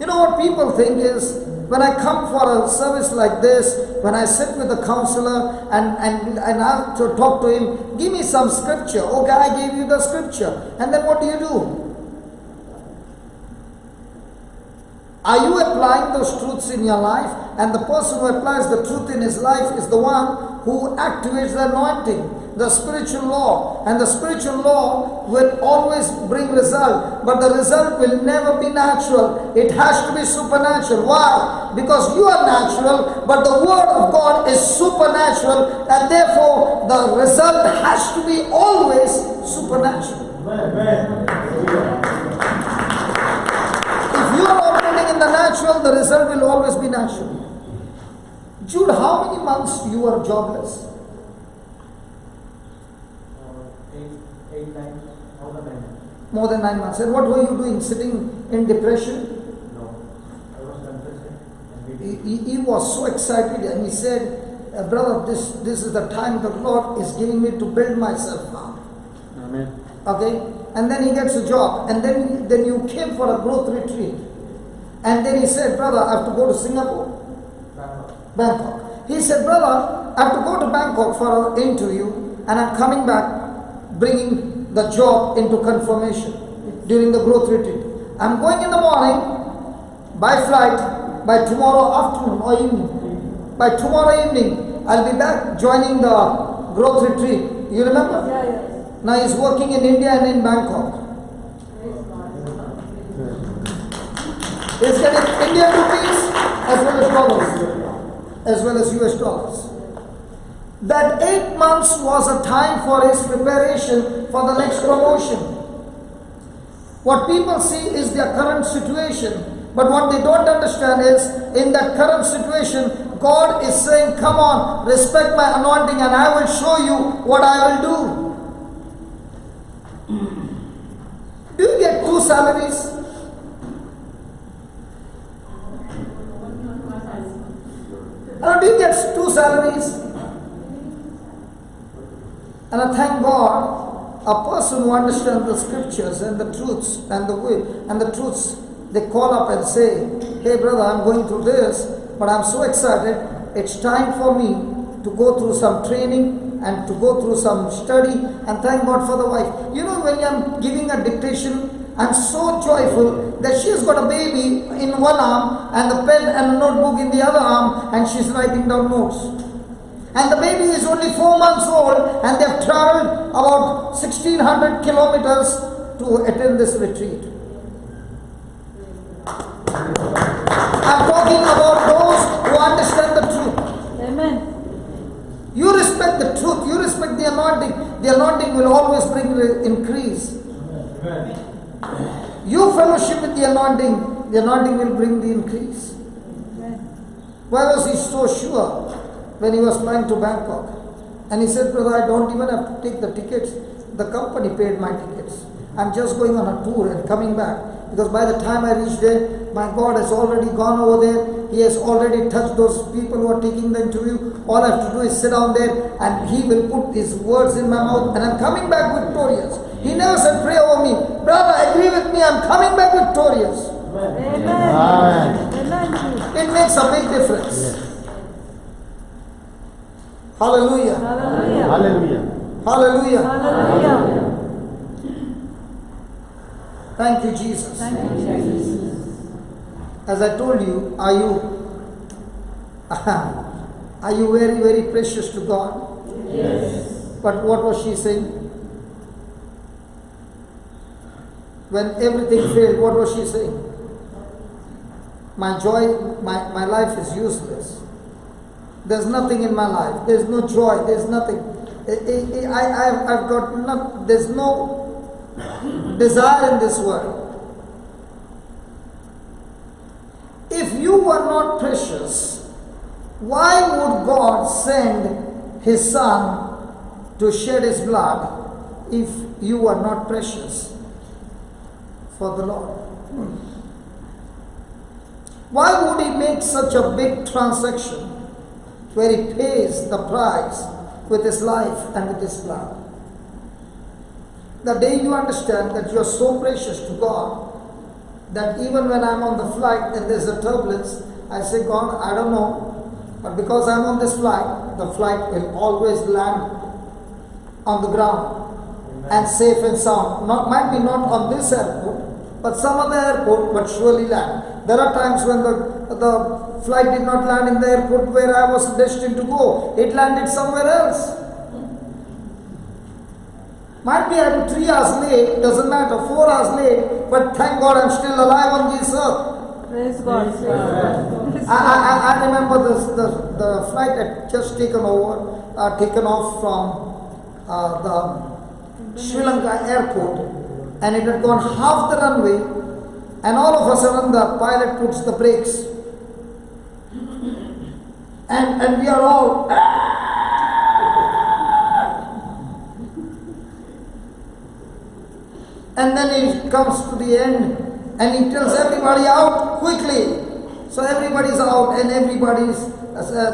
E: You know what people think is, when I come for a service like this, when I sit with the counselor and I have to talk to him, give me some scripture. Okay, I gave you the scripture. And then what do? Are you applying those truths in your life? And the person who applies the truth in his life is the one who activates the anointing, the spiritual law. And the spiritual law will always bring result. But the result will never be natural. It has to be supernatural. Why? Because you are natural, but the word of God is supernatural. And therefore, the result has to be always supernatural. If you are operating in the natural, the result will always be natural. Jude, how many months you were jobless?
F: 8, 9,
E: More than 9 months. And what were you doing? Sitting in depression?
F: No, I was confessing.
E: He was so excited and he said, brother, this is the time the Lord is giving me to build myself now.
F: Amen.
E: Okay? And then he gets a job. And then you came for a growth retreat. And then he said, brother, I have to go to Singapore. Bangkok. He said, brother, I have to go to Bangkok for an interview and I'm coming back bringing the job into confirmation during the growth retreat. I'm going in the morning by flight, by tomorrow afternoon or evening. By tomorrow evening, I'll be back joining the growth retreat. You remember?
H: Yeah.
E: Now he's working in India and in Bangkok. He's getting Indian rupees as well as dollars, as well as US dollars. That 8 months was a time for his preparation for the next promotion. What people see is their current situation, but what they don't understand is, in that current situation, God is saying, come on, respect my anointing and I will show you what I will do. Do you get 2 salaries? Do you get 2 salaries? And I thank God, a person who understands the scriptures and the truths and the way and the truths, they call up and say, hey brother, I'm going through this, but I'm so excited. It's time for me to go through some training and to go through some study, and thank God for the wife. You know, when I'm giving a dictation, I'm so joyful that she's got a baby in one arm and the pen and notebook in the other arm, and she's writing down notes. And the baby is only 4 months old, and they've traveled about 1600 kilometers to attend this retreat. I'm talking about those who understand the truth.
H: Amen.
E: You respect the truth, you respect the anointing. The anointing will always bring increase.
F: Amen.
E: You fellowship with the anointing will bring the increase. Why was he so sure when he was flying to Bangkok? And he said, brother, I don't even have to take the tickets. The company paid my tickets. I'm just going on a tour and coming back. Because by the time I reach there, my God has already gone over there. He has already touched those people who are taking the interview. All I have to do is sit down there and he will put his words in my mouth and I'm coming back victorious. He never said, pray over me. Brother, agree with me, I'm coming back victorious.
H: Amen. Amen.
E: It makes a big difference.
F: Yes.
E: Hallelujah.
H: Hallelujah.
F: Hallelujah.
E: Hallelujah.
H: Hallelujah.
E: Thank you, Jesus.
H: Thank you, Jesus.
E: As I told you, are you very, very precious to God?
F: Yes.
E: But what was she saying? When everything failed, what was she saying? My joy, my life is useless. There's nothing in my life. There's no joy. There's nothing. I've got nothing. There's no desire in this world. If you were not precious, why would God send His Son to shed His blood if you were not precious for the Lord? Why would He make such a big transaction where He pays the price with His life and with His blood? The day you understand that you are so precious to God, that even when I'm on the flight and there's a turbulence, I say, God, I don't know, but because I'm on this flight, the flight will always land on the ground. Amen. And safe and sound. Might be not on this airport, but some other airport, but surely land. There are times when the flight did not land in the airport where I was destined to go. It landed somewhere else. Might be I'm 3 hours late, doesn't matter, 4 hours late, but thank God I'm still alive on this earth.
H: Praise God.
E: I remember the flight had just taken off from the Sri Lanka airport, and it had gone half the runway, and all of a sudden the pilot puts the brakes, and we are all and then he comes to the end and he tells everybody out quickly. So everybody's out and everybody's,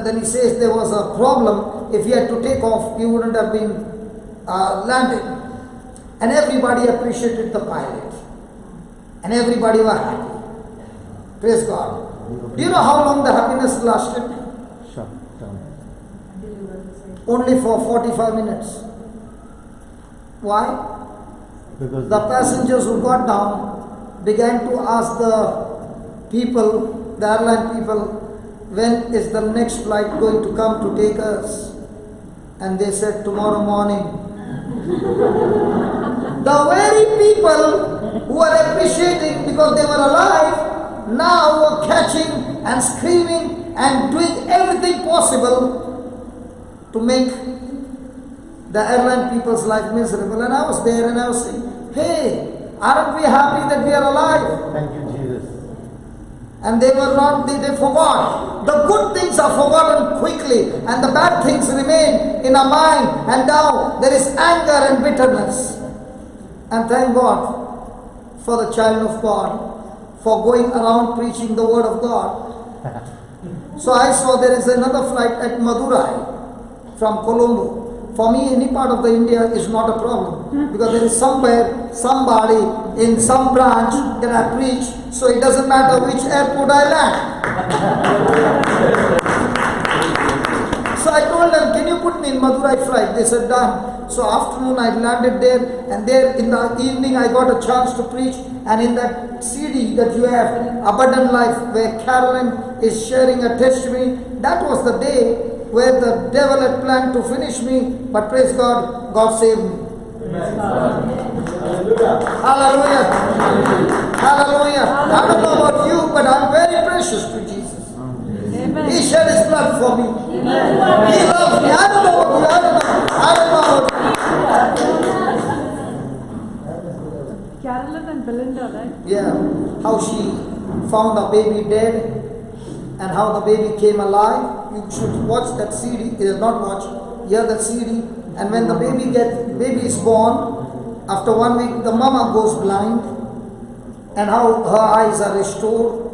E: then he says there was a problem. If he had to take off, he wouldn't have been landed. And everybody appreciated the pilot. And everybody was happy. Praise God. Do you know how long the happiness lasted?
F: Sure.
E: Only for 45 minutes. Why?
F: Because
E: The passengers who got down began to ask the people, the airline people, when is the next flight going to come to take us? And they said, tomorrow morning. The very people who were appreciating because they were alive, now were catching and screaming and doing everything possible to make the airline people's life miserable. And I was there and I was saying, hey, aren't we happy that we are alive?
F: thank you, Jesus.
E: And they forgot. The good things are forgotten quickly, and the bad things remain in our mind, and now there is anger and bitterness. And thank God for the child of God, for going around preaching the word of God. So I saw there is another flight at Madurai from Colombo. For me, any part of the India is not a problem, because there is somewhere, somebody in some branch that I preach, so it doesn't matter which airport I land. So I told them, can you put me in Madurai flight? They said, done. So afternoon I landed there, and there in the evening I got a chance to preach, and in that CD that you have, Abundant Life, where Carolyn is sharing a testimony, that was the day where the devil had planned to finish me, but praise God, God saved me. Hallelujah. Hallelujah. I don't know about you, but I'm very precious to Jesus.
H: Amen.
E: He shed his blood for me. He loves me. I don't know about you. I don't know about you.
H: Carolyn and Belinda, right?
E: Yeah, how she found her baby dead and how the baby came alive. You should watch that CD. Not watch, hear that CD. And when the baby is born, after 1 week the mama goes blind, and how her eyes are restored,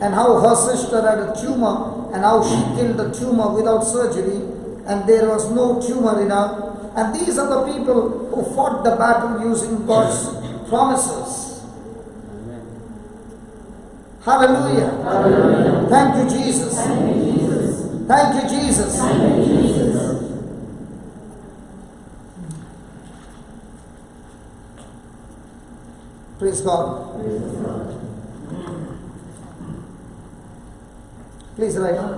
E: and how her sister had a tumor, and how she killed the tumor without surgery, and there was no tumor in her. And these are the people who fought the battle using God's promises. Hallelujah. Hallelujah. Thank you, Jesus. Thank you, Jesus. Thank you, Jesus. Thank you, Jesus. Praise God. Praise God. Please write down.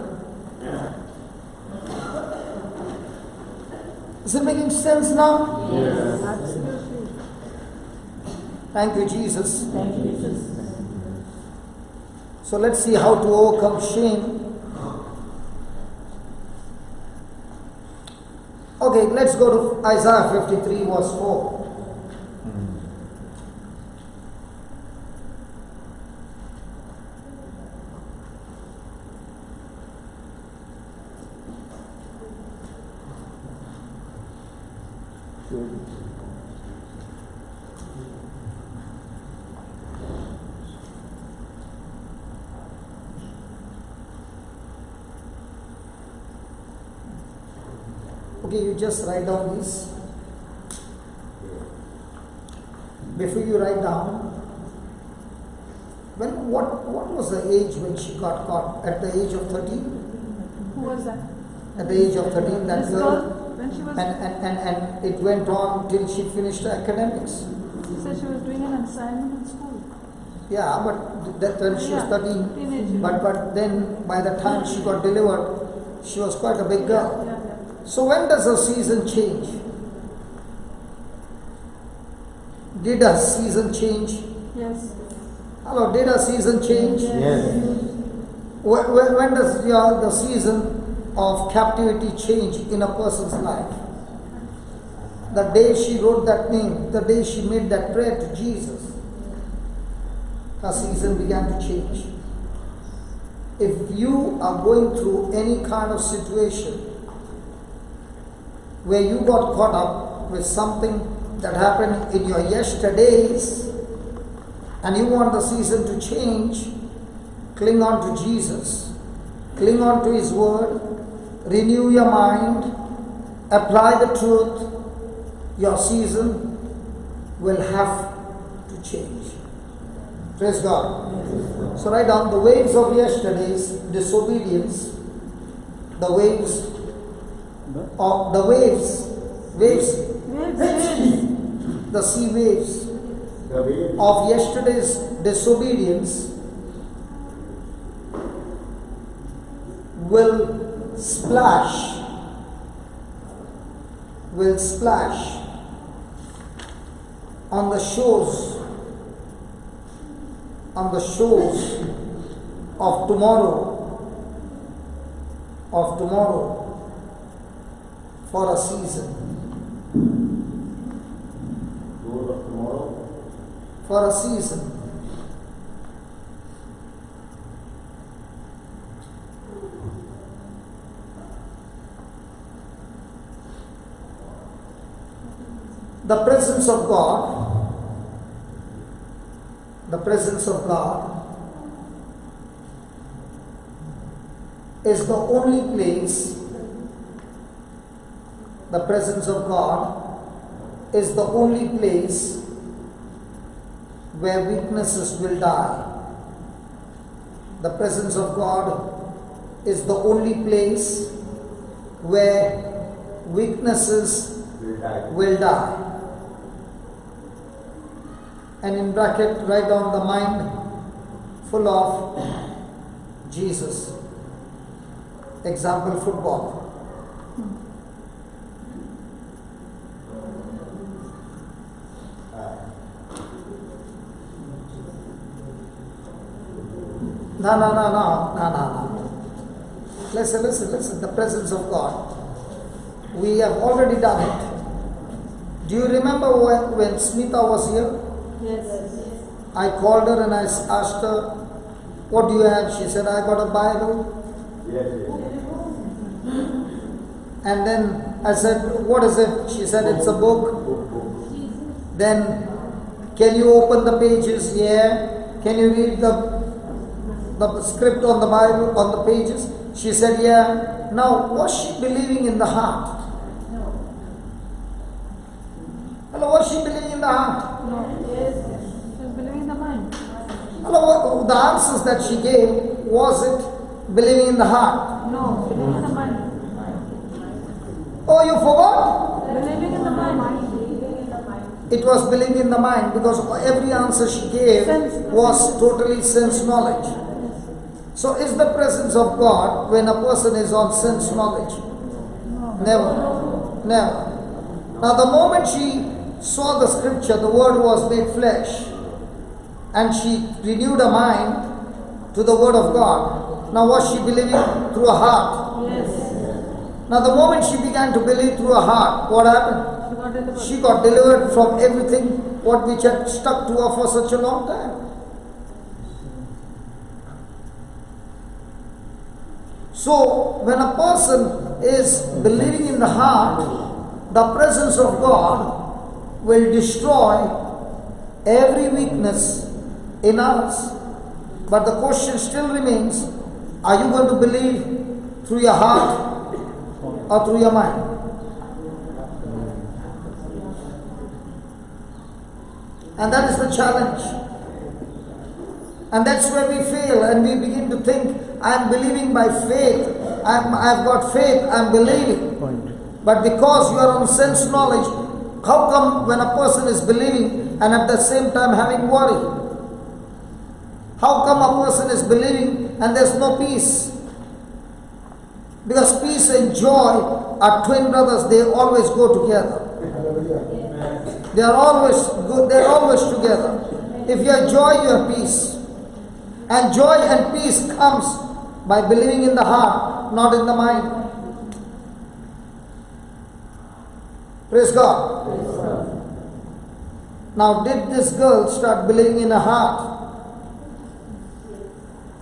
E: Is it making sense now?
H: Yes. Absolutely.
E: Thank you, Jesus.
H: Thank you, Jesus.
E: So let's see how to overcome shame. Okay, let's go to Isaiah 53 verse 4. Okay, you just write down this. Before you write down, what was the age when she got caught? At the age of 13?
H: Who was that?
E: At the age of 13, that
H: This
E: girl.
H: When she was.
E: And it went on till she finished her academics.
H: She said she was doing an assignment in school.
E: Yeah, but that time she was 13.
H: Teenager.
E: But then by the time she got delivered, she was quite a big girl.
H: Yeah.
E: So when does her season change? Did her season change?
H: Yes.
E: Hello, did her season change?
F: Yes.
E: When does the season of captivity change in a person's life? The day she wrote that name, the day she made that prayer to Jesus, her season began to change. If you are going through any kind of situation where you got caught up with something that happened in your yesterdays and you want the season to change, cling on to Jesus, cling on to His Word, renew your mind, apply the truth, your season will have to change. Praise God. So write down the waves of yesterday's disobedience, the waves of the waves, the sea waves of yesterday's disobedience will splash on the shores of tomorrow for a season. For a season. the presence of God, is the only place, the presence of God is the only place where weaknesses will die. The presence of God is the only place where weaknesses will die. And in bracket, write down the mind full of Jesus. Example, football. No. Listen. The presence of God. We have already done it. Do you remember when Smita was here?
H: Yes.
E: I called her and I asked her, what do you have? She said, I got a Bible.
F: Yes.
E: And then I said, what is it? She said, it's a book. Then, can you open the pages? Yeah. Can you read the script on the Bible, on the pages? She said, yeah. Now, was she believing in the heart? Hello, was she believing in the heart?
H: No. Yes. She was believing in the mind.
E: Hello, the answers that she gave, was it believing in the heart?
H: No. Believing in the mind.
E: Oh, you forgot?
H: Believing in the mind.
E: It was believing in the mind, because every answer she gave was totally sense knowledge. So is the presence of God when a person is on sense knowledge? Never. Now the moment she saw the scripture, the word was made flesh, and she renewed her mind to the word of God. Now was she believing through her heart?
H: Yes.
E: Now the moment she began to believe through her heart, what happened? She got delivered from everything which had stuck to her for such a long time. So when a person is believing in the heart, the presence of God will destroy every weakness in us. But the question still remains, are you going to believe through your heart or through your mind? And that is the challenge. And that's where we fail, and we begin to think, I am believing by faith, I've got faith, I'm believing. But because you are on sense knowledge, how come when a person is believing and at the same time having worry? How come a person is believing and there's no peace? Because peace and joy are twin brothers, they always go together. They are always good, they are always together. If you have joy, you have peace. And joy and peace comes by believing in the heart, not in the mind. Praise God.
F: Praise God.
E: Now, did this girl start believing in her heart?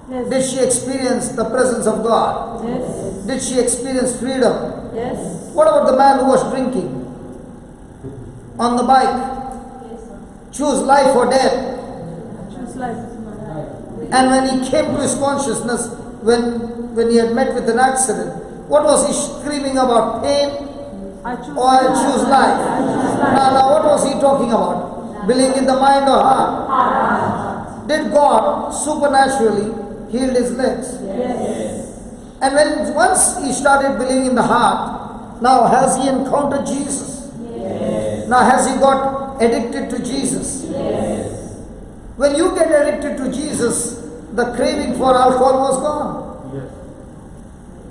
H: Yes.
E: Did she experience the presence of God?
H: Yes.
E: Did she experience freedom?
H: Yes.
E: What about the man who was drinking on the bike? Choose life or death.
H: Choose life.
E: And when he came to his consciousness, when he had met with an accident, what was he screaming about? Pain?
H: I choose
E: Or I choose life? Now what was he talking about? Believing in the mind or heart? Did God supernaturally heal his legs?
H: Yes.
E: And when once he started believing in the heart, now has he encountered Jesus?
H: Yes.
E: Now has he got addicted to Jesus?
H: Yes.
E: When you get addicted to Jesus, the craving for alcohol was gone.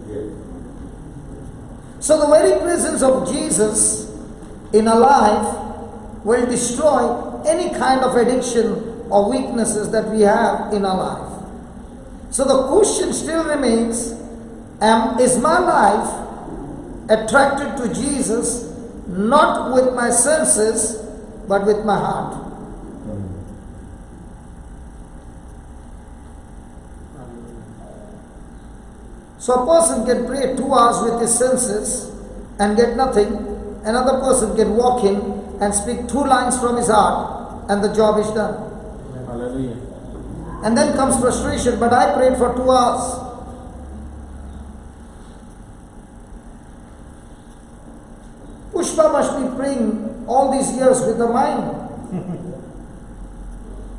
F: Yes.
E: So the very presence of Jesus in our life will destroy any kind of addiction or weaknesses that we have in our life. So the question still remains, is my life attracted to Jesus not with my senses but with my heart? So a person can pray 2 hours with his senses and get nothing. Another person can walk in and speak 2 lines from his heart, and the job is done.
F: Hallelujah.
E: And then comes frustration, but I prayed for 2 hours. Pushpa must be praying all these years with the mind.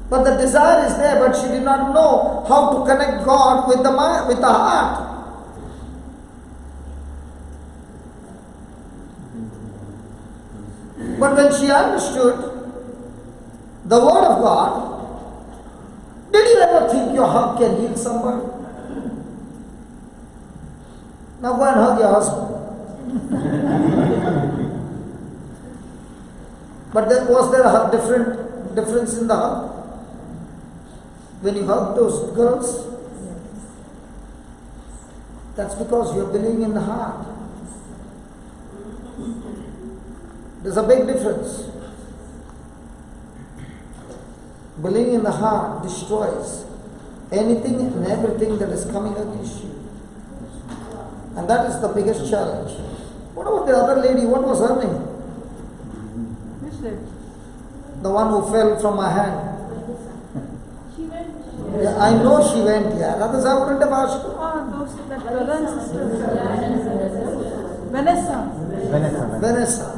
E: But the desire is there, but she did not know how to connect God with the mind, with the heart. But when she understood the word of God, did you ever think your hug can heal somebody? Now go and hug your husband. But was there a difference in the hug? When you hug those girls, that's because you're believing in the heart. There's a big difference. Believing in the heart destroys anything and everything that is coming against you. And that is the biggest challenge. What about the other lady? What was her name?
H: Which lady?
E: The one who fell from my hand.
I: She went.
E: Yeah, I know she went, yeah. Others I wouldn't have asked her.
H: That brother and sister. Vanessa.
E: Vanessa.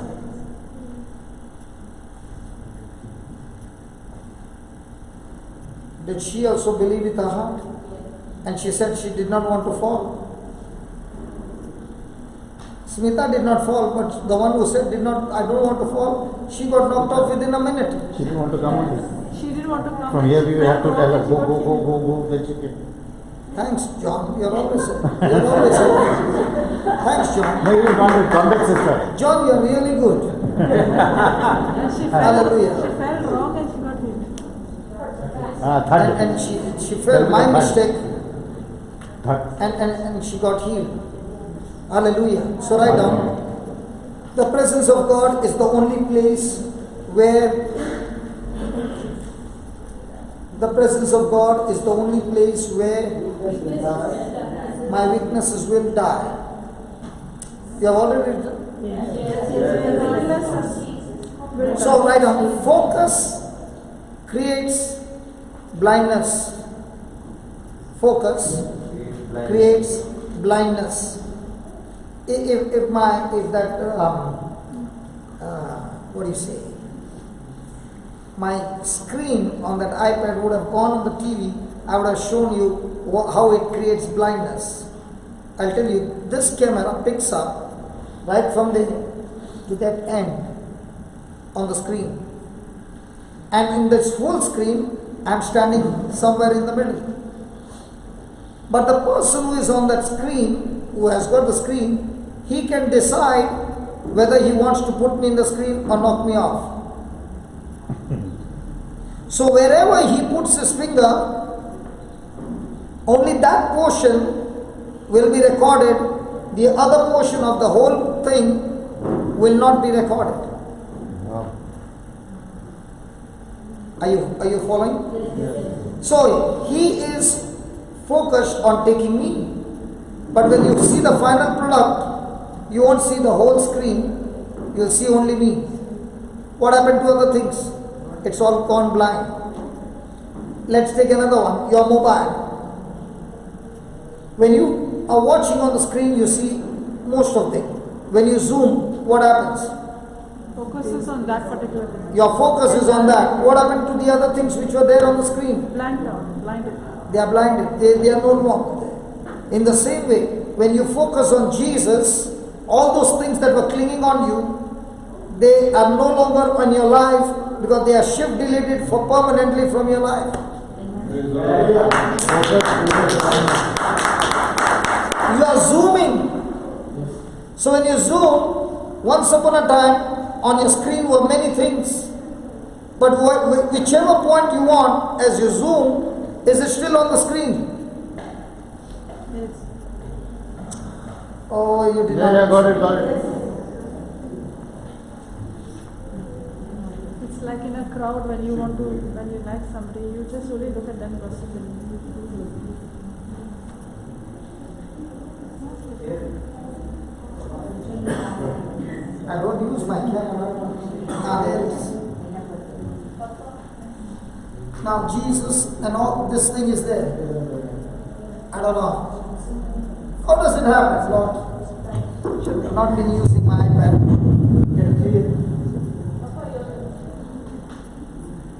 E: Did she also believe with her heart? And she said she did not want to fall. Smita did not fall, but the one who said I don't want to fall, she got knocked off within a minute.
F: She didn't want to come on.
H: She didn't want to come.
F: From here we will have to tell her, go, then she came.
E: Thanks, John. You're always Thanks, John.
F: No, you come back, sister.
E: John, you're really good.
H: And she fell,
E: Hallelujah.
H: she fell wrong and she got hit.
E: And she felt my mistake and she got healed. Hallelujah. So write down, the presence of God is the only place where my weaknesses will die. You have already written? So write down, focus creates blindness. Focus creates blindness. What do you say? My screen on that iPad would have gone on the TV, I would have shown you how it creates blindness. I'll tell you, this camera picks up right from there to that end on the screen. And in this whole screen, I'm standing somewhere in the middle. But the person who is on that screen, who has got the screen, he can decide whether he wants to put me in the screen or knock me off. So wherever he puts his finger, only that portion will be recorded. The other portion of the whole thing will not be recorded.
F: Wow.
E: Are you following? Yes. So he is focused on taking me. But when you see the final product, you won't see the whole screen, you'll see only me. What happened to other things? It's all gone blind. Let's take another one, your mobile. When you are watching on the screen, you see most of them. When you zoom, what happens?
H: Focus is on that particular thing.
E: Your focus is on that. What happened to the other things which were there on the screen?
H: Blinded.
E: They are blinded. They are no longer there. In the same way, when you focus on Jesus, all those things that were clinging on you, they are no longer on your life because they are shift deleted for permanently from your life. You are zooming. So when you zoom, once upon a time, on your screen were many things. But whichever point you want, as you zoom, is it still on the screen?
H: Yes.
E: Oh, you did not.
F: Yeah, got it.
H: It's like in a crowd when you like somebody, you just only look at them person.
E: I don't use my camera. There it is. Now Jesus and all this thing is there. I don't know. How does it happen, Lord? Should have not been using my iPad. Can you see it?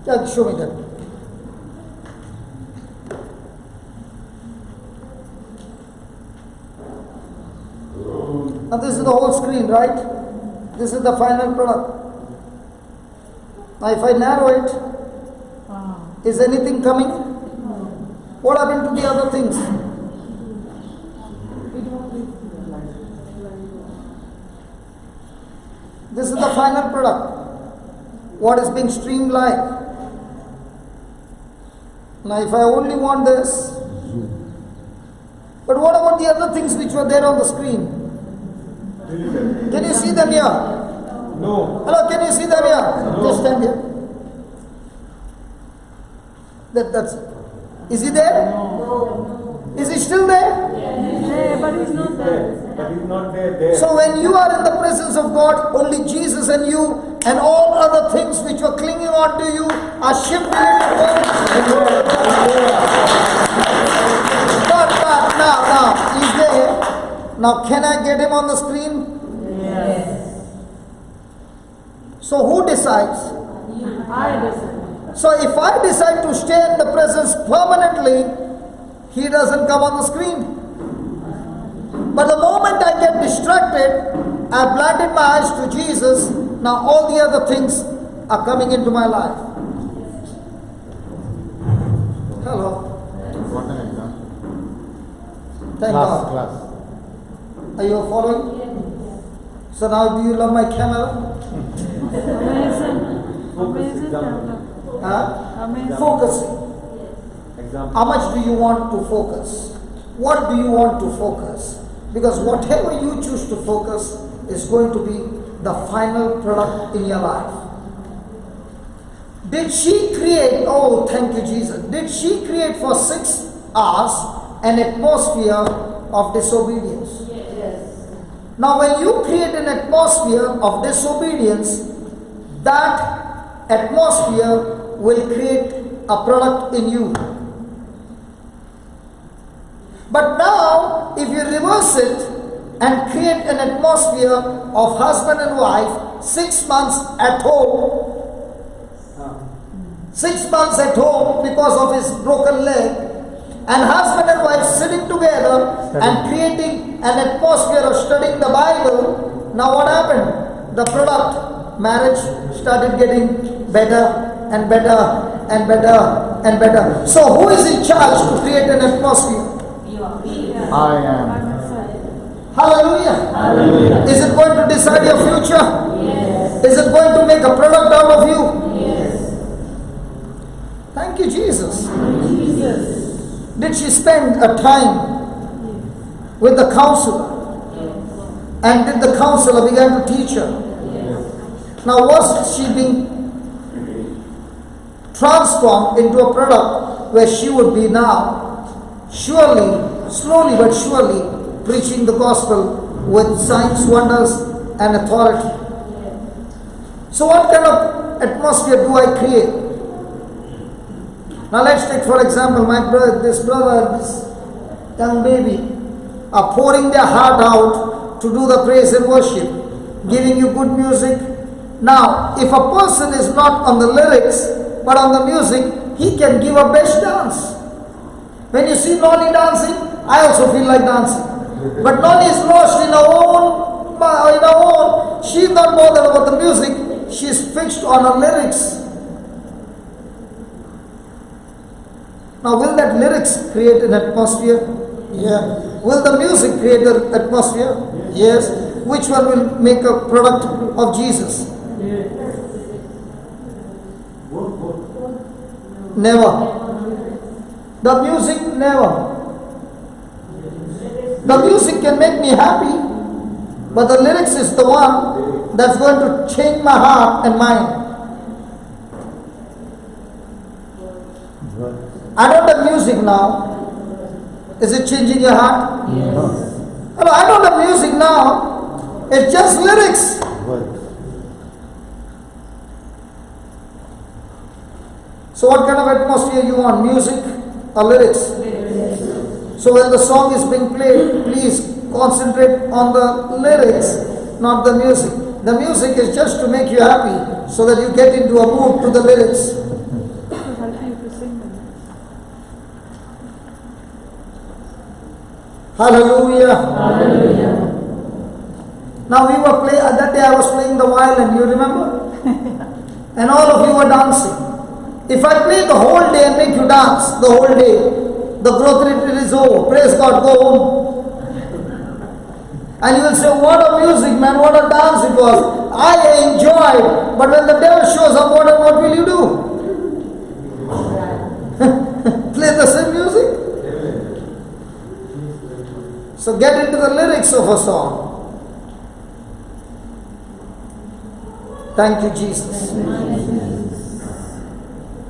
E: Yeah, show me that. Now this is the whole screen, right? This is the final product. Now if I narrow it, is anything coming? What happened to the other things? This is the final product. What is being streamlined? Now if I only want this, but what about the other things which were there on the screen? Can you see them here?
F: No.
E: Hello, can you see them here?
F: No.
E: Just stand here. That's it. Is he there? No. Is he still there?
H: Yeah, but he's not there.
F: But he's not there.
E: So when you are in the presence of God, only Jesus and you and all other things which were clinging on to you are shifted. But now, he's there. Now can I get him on the screen?
H: Yes.
E: So who decides?
H: I decide.
E: So if I decide to stay in the presence permanently, he doesn't come on the screen. But the moment I get distracted, I've blinded my eyes to Jesus, now all the other things are coming into my life. Hello.
F: What an example.
E: Thank God.
F: Class.
E: Are you following? So now do you love my camera?
H: Amazing camera.
E: Huh?
H: Amazing.
E: Focusing.
F: Example.
E: How much do you want to focus? What do you want to focus? Because whatever you choose to focus is going to be the final product in your life. Did she create, oh thank you Jesus, did she create for 6 hours an atmosphere of disobedience?
H: Yes.
E: Now when you create an atmosphere of disobedience, that atmosphere will create a product in you. But now, if you reverse it and create an atmosphere of husband and wife, 6 months at home, 6 months at home because of his broken leg, and husband and wife sitting together and creating an atmosphere of studying the Bible, now what happened? The product, marriage, started getting better and better and better and better. So who is in charge to create an atmosphere?
F: I am.
E: Hallelujah.
F: Hallelujah.
E: Is it going to decide your future?
H: Yes.
E: Is it going to make a product out of you?
H: Yes.
E: Thank you, Jesus.
H: Jesus.
E: Did she spend a time with the counselor? And did the counselor begin to teach her? Now was she being transformed into a product where she would be now? Surely, slowly but surely, preaching the gospel with signs, wonders, and authority. So what kind of atmosphere do I create? Now let's take for example this brother, this young baby are pouring their heart out to do the praise and worship, giving you good music. Now, if a person is not on the lyrics, but on the music, he can give a best dance. When you see Nolly dancing, I also feel like dancing. But Nolly is lost in her own. She's not bothered about the music. She's fixed on her lyrics. Now, will that lyrics create an atmosphere? Yeah. Will the music create an atmosphere? Yes. Which one will make a product of Jesus? Never. The music, never. The music can make me happy, but the lyrics is the one that's going to change my heart and mind. I don't have music now. Is it changing your heart?
H: Yes.
E: Hello, I don't have music now. It's just lyrics. So what kind of atmosphere you want? Music or lyrics? So when the song is being played, please concentrate on the lyrics, not the music. The music is just to make you happy, so that you get into a mood to the lyrics.
H: To help you to sing the lyrics.
E: Hallelujah. Hallelujah. Now we were playing, that day I was playing the violin, you remember? And all of you were dancing. If I play the whole day and make you dance the whole day, the growth rate is over. Praise God, go home. And you will say, what a music, man, what a dance it was. I enjoyed, but when the devil shows up, what will you do? Play the same music? So get into the lyrics of a song. Thank you, Jesus.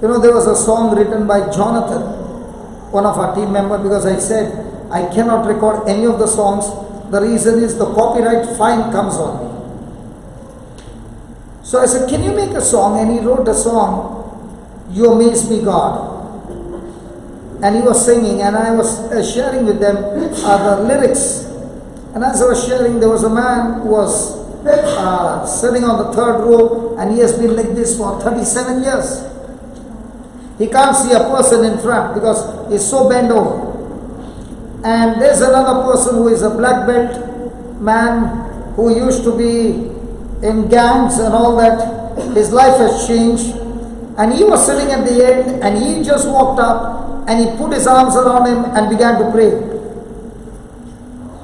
E: You know, there was a song written by Jonathan, one of our team members, because I said, I cannot record any of the songs. The reason is the copyright fine comes on me. So I said, can you make a song? And he wrote a song, You Amaze Me, God. And he was singing, and I was sharing with them the lyrics. And as I was sharing, there was a man who was sitting on the third row, and he has been like this for 37 years. He can't see a person in front because he's so bent over. And there's another person who is a black belt man who used to be in gangs and all that. His life has changed. And he was sitting at the end, and he just walked up and he put his arms around him and began to pray.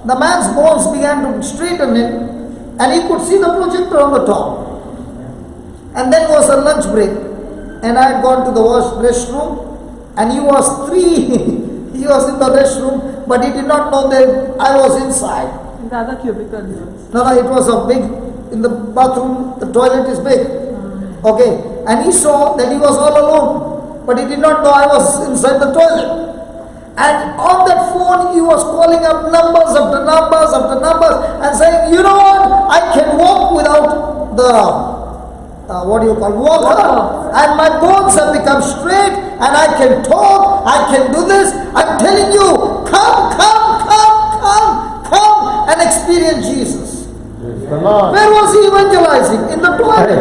E: The man's bones began to straighten him, and he could see the projector on the top. And then was a lunch break, and I had gone to the restroom, and he was he was in the restroom, but he did not know that I was inside.
H: In the other cubicle.
E: No, it was a big, in the bathroom, the toilet is big. Okay, and he saw that he was all alone, but he did not know I was inside the toilet. And on that phone, he was calling up numbers after numbers after numbers and saying, you know what, I can walk without the, walker. And my bones have become straight and I can talk, I can do this. I'm telling you, come and experience Jesus. Where was he evangelizing? In the toilet.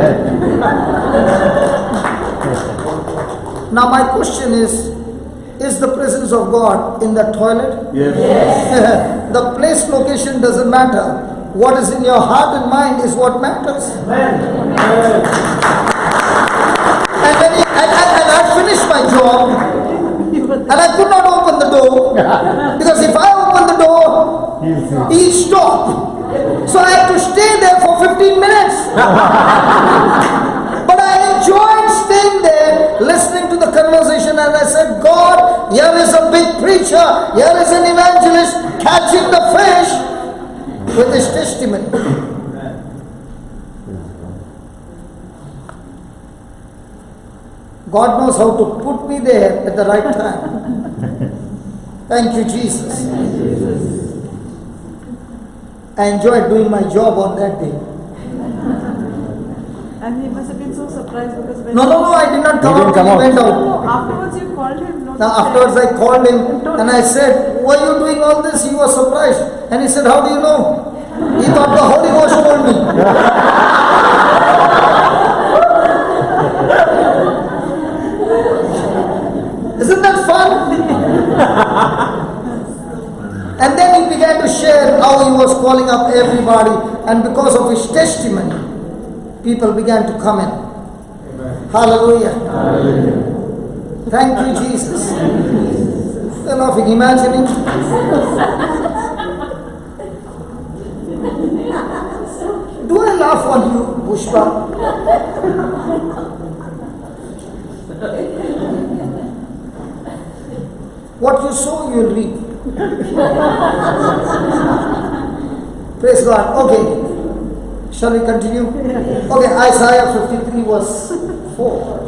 E: Now my question is the presence of God in the toilet?
F: Yes.
E: The place location doesn't matter. What is in your heart and mind is what matters.
F: Amen.
E: And when I finished my job, and I could not open the door, because if I open the door, he'll stop. So I had to stay there for 15 minutes. But I enjoyed staying there, listening to the conversation, and I said, God, here is a big preacher, here is an evangelist catching the fish with his testimony. God knows how to put me there at the right time. Thank you, Jesus. I enjoyed doing my job on that day.
H: And he must have been so surprised because when
E: No, I did not come out. He went out.
H: No, afterwards you called him.
E: Now afterwards I called him and I said, why are you doing all this? He was surprised. And he said, how do you know? He thought the Holy Ghost told me. Isn't that fun? And then he began to share how he was calling up everybody, and because of his testimony, people began to come in. Amen. Hallelujah. Hallelujah. Thank you, Jesus. You're laughing, imagining. Do I laugh on you, Pushpa? What you sow, you'll reap. Praise God. Okay. Shall we continue? Okay, Isaiah 53 verse 4.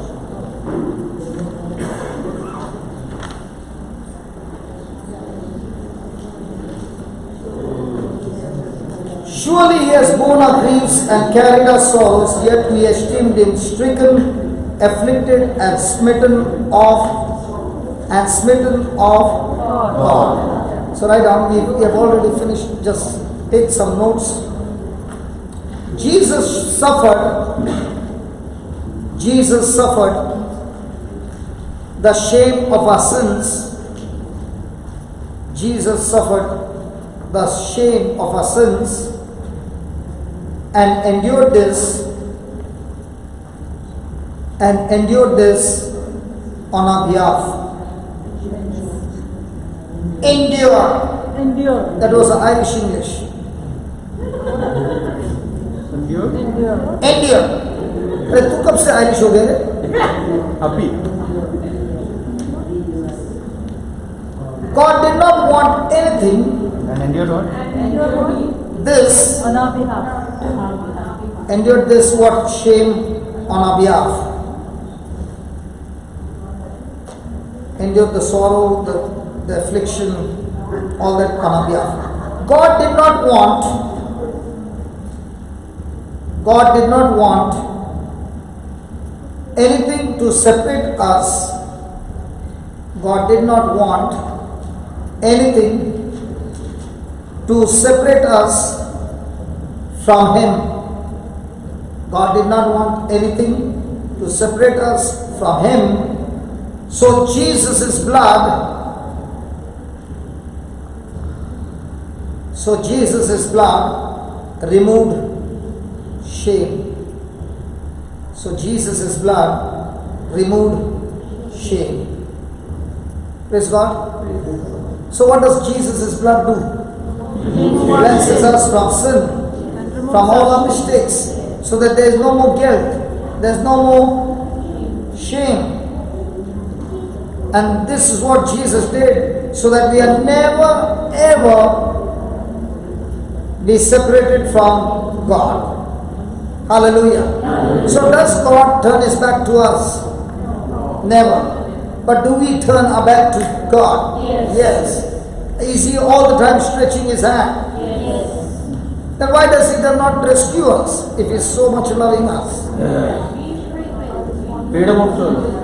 E: Surely he has borne our griefs and carried our sorrows, yet we esteemed him stricken, afflicted and smitten of God. So write down, we have already finished, just take some notes. Jesus suffered the shame of our sins. Jesus suffered the shame of our sins and endured this on our behalf. Endure. That was Irish English. Endure. अरे तू कब से Irish हो गया रे?
J: अभी.
E: God did not want anything.
J: And endured what?
E: This.
H: On our behalf.
E: Endured this what? Shame on our behalf. Endured the sorrow, the affliction, all that on our behalf. God did not want anything to separate us. God did not want anything to separate us from Him. God did not want anything to separate us from Him. So Jesus' blood removed shame. So Jesus' blood removed shame. Praise God. So what does Jesus' blood do? Cleanses us from sin, from all our mistakes, so that there is no more guilt, there is no more shame. And this is what Jesus did, so that we are never ever be separated from God. Hallelujah. So does God turn His back to us? Never. But do we turn our back to God? Yes. Is He all the time stretching His hand? Yes. Then why does He not rescue us if He is so much loving us?
J: Freedom of choice.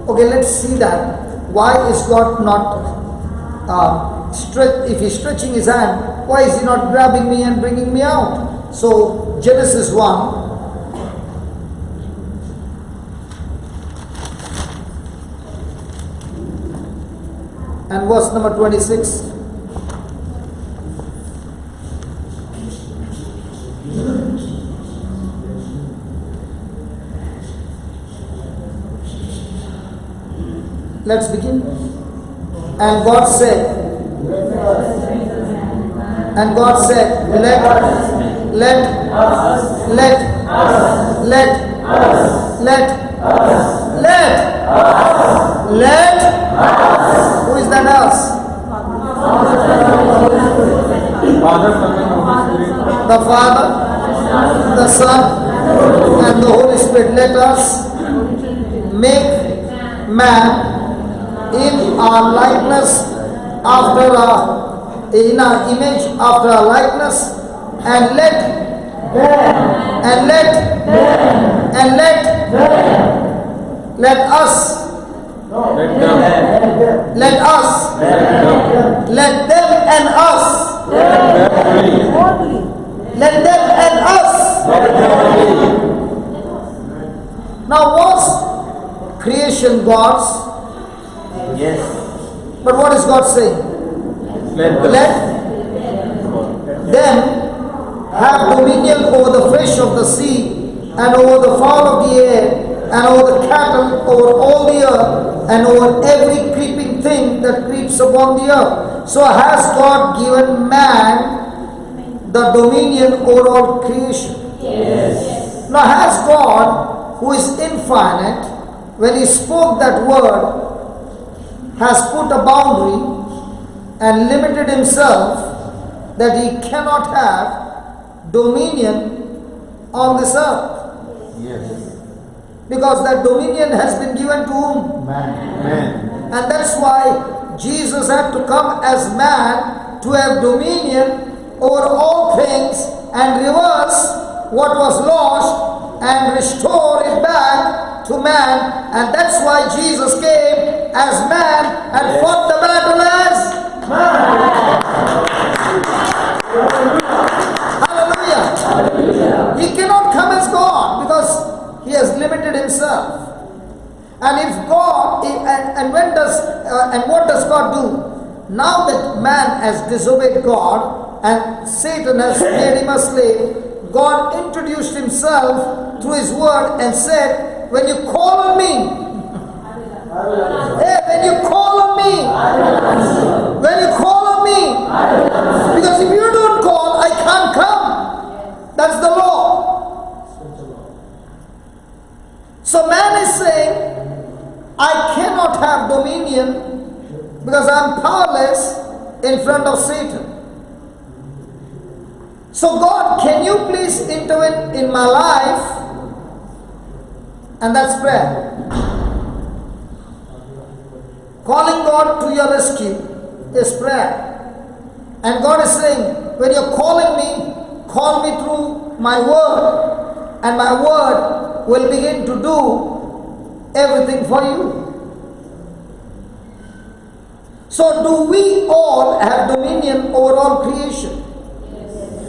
E: Okay, let's see that. Why is God not if He's stretching His hand, why is He not grabbing me and bringing me out? So Genesis 1. And verse number 26. Let's begin. And God said, who is that us? The Father, the Son, and the Holy Spirit. Let us make man in our likeness, in our image, after our likeness, and let us Now was creation God's?
J: Yes.
E: But what is God saying? Let them have dominion over the fish of the sea, and over the fowl of the air, and over the cattle, over all the earth, and over every creeping thing that creeps upon the earth. So has God given man the dominion over all creation?
J: Yes.
E: Now has God, who is infinite, when He spoke that word, has put a boundary and limited Himself that He cannot have dominion on this earth?
J: Yes.
E: Because that dominion has been given to whom?
J: Man.
E: And that's why Jesus had to come as man to have dominion over all things and reverse what was lost and restore it back to man. And that's why Jesus came as man and fought the battle as man. Hallelujah. He cannot come as God because he has limited himself. And if God, and what does God do? Now that man has disobeyed God and Satan has made him a slave, God introduced himself through his word and said, when you call on me, hey, when you call on me, when you call on me, because if you don't call, I can't come. That's the law. So man is saying, I cannot have dominion because I am powerless in front of Satan. So God, can you please intervene in my life? And that's prayer. Calling God to your rescue is prayer. And God is saying, when you're calling me, call me through my word, and my word will begin to do everything for you. So do we all have dominion over all creation?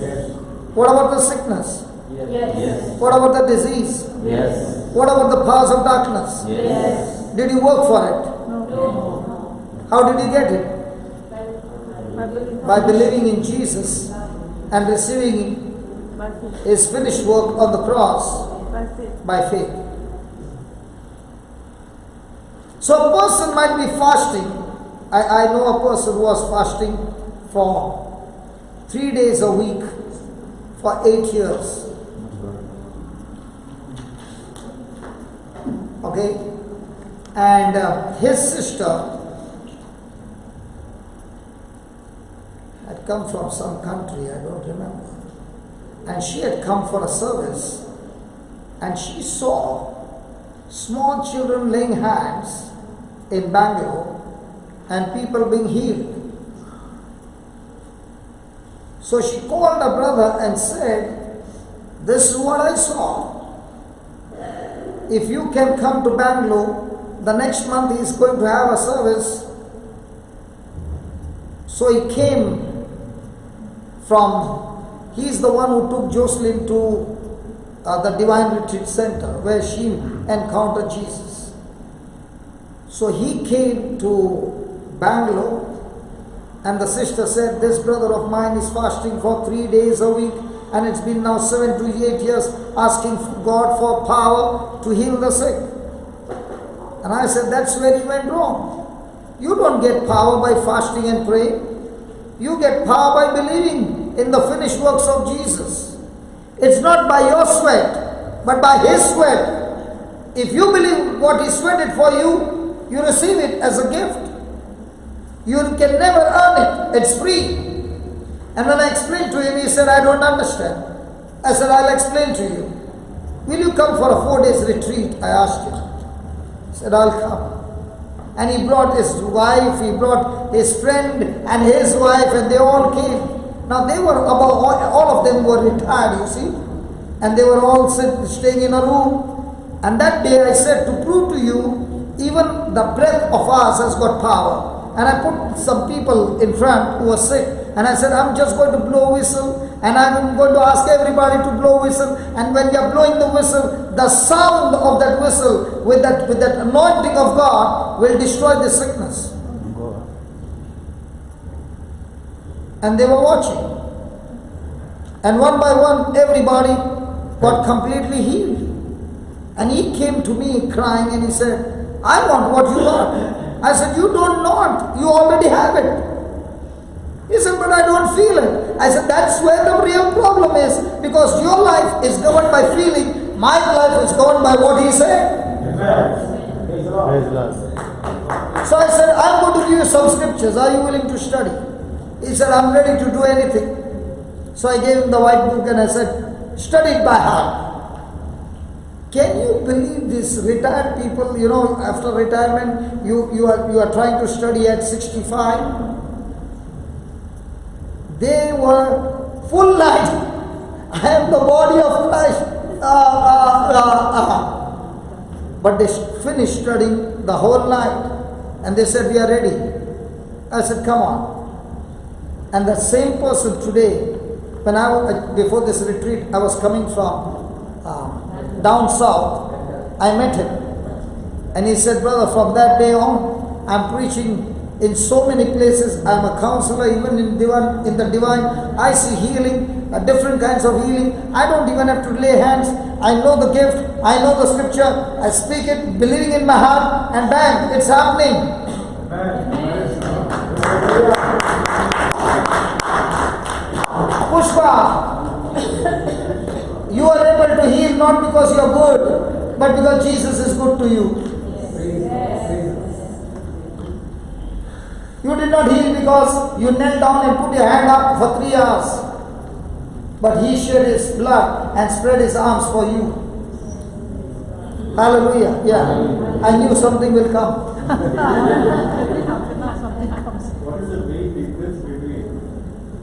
J: Yes.
E: What about the sickness?
J: Yes.
E: What about the disease?
J: Yes.
E: What about the powers of darkness?
J: Yes.
E: Did you work for it?
H: No.
E: How did you get it?
H: I believe.
E: By believing in Jesus and receiving
H: By faith.
E: his finished work on the cross
H: By faith.
E: by faith. So a person might be fasting. I know a person who was fasting for 3 days a week for 8 years. Okay? And his sister had come from some country, I don't remember. And she had come for a service, and she saw small children laying hands in Bangalore and people being healed. So she called her brother and said, this is what I saw. If you can come to Bangalore, the next month he is going to have a service. So he came he is the one who took Jocelyn to the Divine Retreat Center where she encountered Jesus. So he came to Bangalore, and the sister said, this brother of mine is fasting for 3 days a week, and it's been now 7 to 8 years asking God for power to heal the sick. And I said, that's where he went wrong. You don't get power by fasting and praying. You get power by believing in the finished works of Jesus. It's not by your sweat, but by his sweat. If you believe what he sweated for you, you receive it as a gift. You can never earn it. It's free. And when I explained to him, he said, I don't understand. I said, I'll explain to you. Will you come for a 4 days retreat? I asked him. He said, I'll come. And he brought his wife, he brought his friend and his wife, and they all came. Now they were all of them were retired, you see. And they were all staying in a room. And that day I said, to prove to you, even the breath of ours has got power. And I put some people in front who were sick. And I said, I'm just going to blow a whistle, and I'm going to ask everybody to blow a whistle. And when you're blowing the whistle, the sound of that whistle with that anointing of God will destroy the sickness. And they were watching. And one by one, everybody got completely healed. And he came to me crying and he said, I want what you got. I said, you don't want, you already have it. He said, but I don't feel it. I said, that's where the real problem is, because your life is governed by feeling, my life is governed by what he said. So I said, I'm going to give you some scriptures. Are you willing to study? He said, I'm ready to do anything. So I gave him the white book and I said, study it by heart. Can you believe these retired people, after retirement, you are trying to study at 65? They were full light. I am the body of Christ. But they finished studying the whole night and they said, we are ready. I said, come on. And the same person today, when before this retreat, I was coming from down south, I met him. And he said, brother, from that day on, I'm preaching in so many places. I'm a counselor, even in the divine. I see healing, different kinds of healing. I don't even have to lay hands. I know the gift, I know the scripture, I speak it, believing in my heart, and bang, it's happening. Pushpa, you are able to heal not because you are good, but because Jesus is good to you. You did not heal because you knelt down and put your hand up for 3 hours. But he shed his blood and spread his arms for you. Hallelujah. Yeah. I knew something will come.
K: What is the main difference between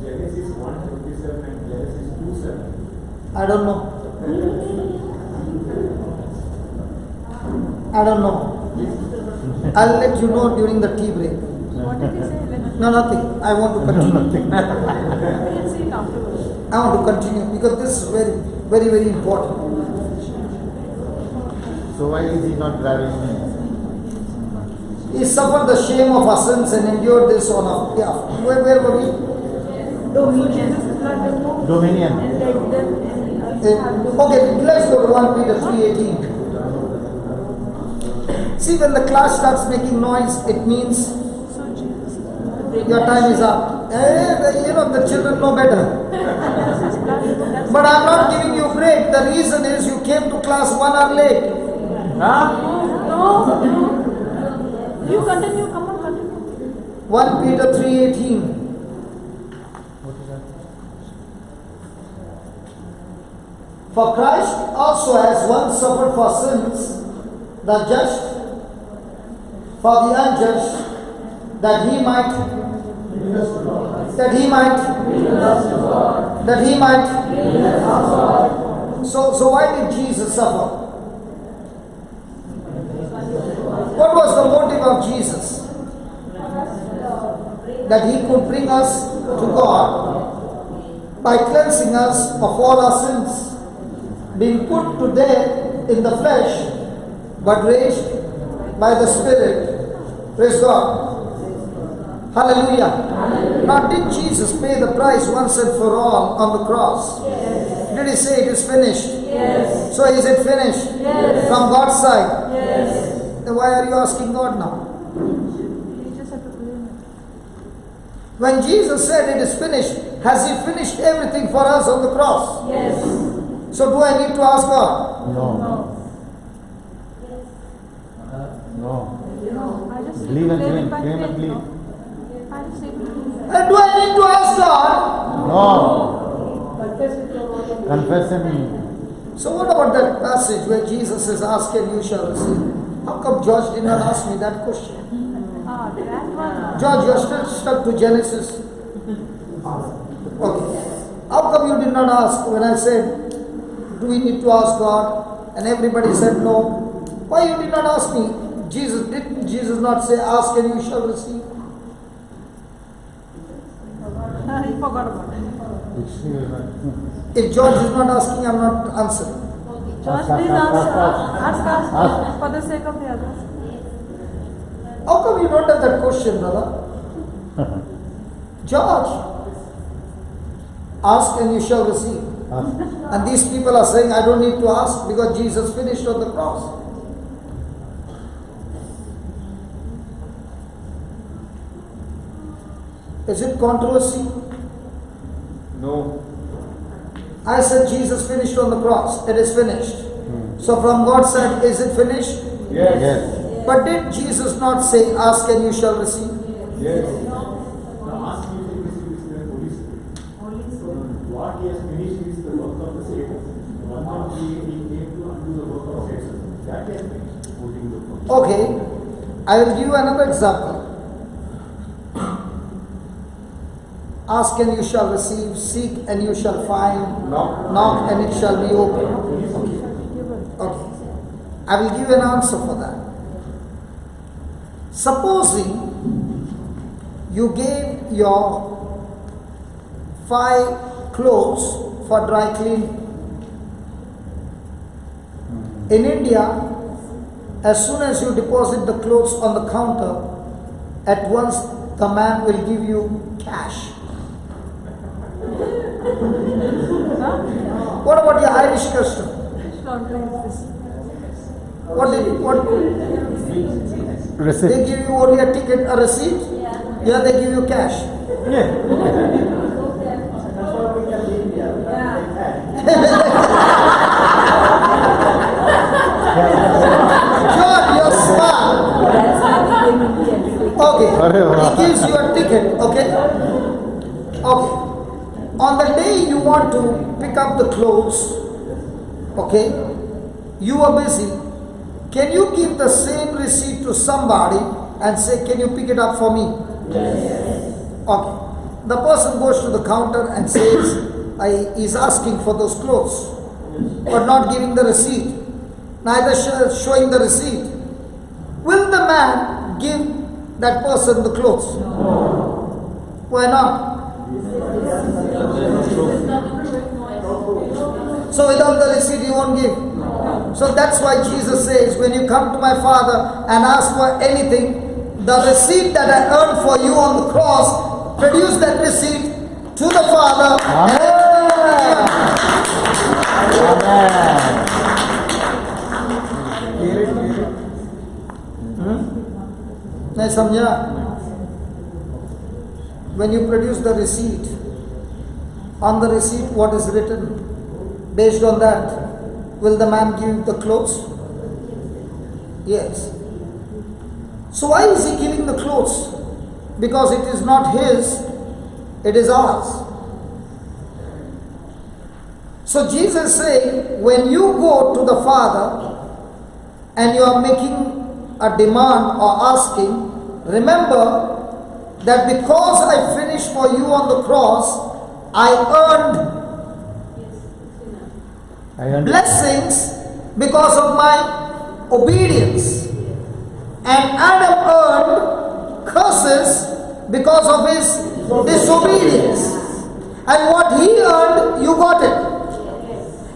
K: Genesis 1:27 and Genesis 2:7?
E: I don't know. I don't know. I'll let you know during the tea break.
H: What did he say?
E: No, nothing. I want to continue.
H: We'll see it afterwards.
E: I want to continue because this is very, very, very important.
L: So why is he not driving me?
E: He suffered the shame of our sins and endured this on our behalf. Where were we?
L: Dominion.
E: Okay, let's go to 1 Peter 3:18. See, when the class starts making noise, it means your time is up. The children know better. But I'm not giving you a break. The reason is you came to class 1 hour late.
H: No. You continue, come on, continue.
E: 1 Peter 3:18. For Christ also has once suffered for sins, the just for the unjust, that he might So why did Jesus suffer? What was the motive of Jesus? That he could bring us to God by cleansing us of all our sins, being put to death in the flesh, but raised by the Spirit. Praise God. Hallelujah. Now, did Jesus pay the price once and for all on the cross?
H: Yes.
E: Did he say it is finished?
H: Yes.
E: So is it finished?
H: Yes.
E: From God's side?
H: Yes.
E: Then why are you asking God now?
H: You just have to believe it.
E: When Jesus said it is finished, has he finished everything for us on the cross?
H: Yes.
E: So do I need to ask God?
L: No.
H: I just
L: Believe and
H: claim it
L: claim,
H: by
L: claim and
H: faith,
L: believe.
H: no? I just say believe.
E: And do I need to ask God?
L: No. Confess and
E: So what about that passage where Jesus says, ask and you shall receive? How come George did not ask me that question?
H: That one.
E: George, you're still stuck to Genesis. Okay. How come you did not ask when I said, do we need to ask God? And everybody said no. Why you did not ask me? Didn't Jesus not say, ask and you shall receive?
H: He forgot about it.
E: If George is not asking, I'm not answering.
H: George, please ask for the sake of the others.
E: How come you don't have that question, brother? George, ask and you shall receive. And these people are saying, I don't need to ask because Jesus finished on the cross. Is it controversy?
K: No.
E: I said Jesus finished on the cross. It is finished. So from God's side, is it finished?
K: Yes.
L: yes.
E: But did Jesus not say, ask and you shall receive?
K: Yes. The ask you to receive is the Holy Spirit. What he has finished is the work of the Savior. One of he came to undo the work of Satan. That he has finished. Putting the work.
E: Okay. I will give you another example. Ask and you shall receive, seek and you shall find, knock and it shall be open. Okay. I will give you an answer for that. Supposing you gave your 5 clothes for dry cleaning. In India, as soon as you deposit the clothes on the counter, at once the man will give you cash. What about your Irish custom? What?
L: Receipt.
E: They give you only a ticket, a receipt? Yeah, they give you cash. John, you're smart. Okay, he gives you a ticket, okay? Okay. On the day you want to pick up the clothes, okay, you are busy. Can you give the same receipt to somebody and say, can you pick it up for me?
J: Yes.
E: Okay. The person goes to the counter and says, he's asking for those clothes, but not giving the receipt, neither showing the receipt. Will the man give that person the clothes? No. Why not? So without the receipt he won't give. So that's why Jesus says, when you come to my Father and ask for anything, the receipt that I earned for you on the cross, produce that receipt to the Father.
L: Amen.
E: नहीं समझा? When you produce the receipt, on the receipt what is written, based on that, will the man give the clothes? Yes. So why is he giving the clothes? Because it is not his, it is ours. So Jesus is saying, when you go to the Father and you are making a demand or asking, remember that because I finished for you on the cross, I earned blessings because of my obedience. And Adam earned curses because of his disobedience. And what he earned, you got it.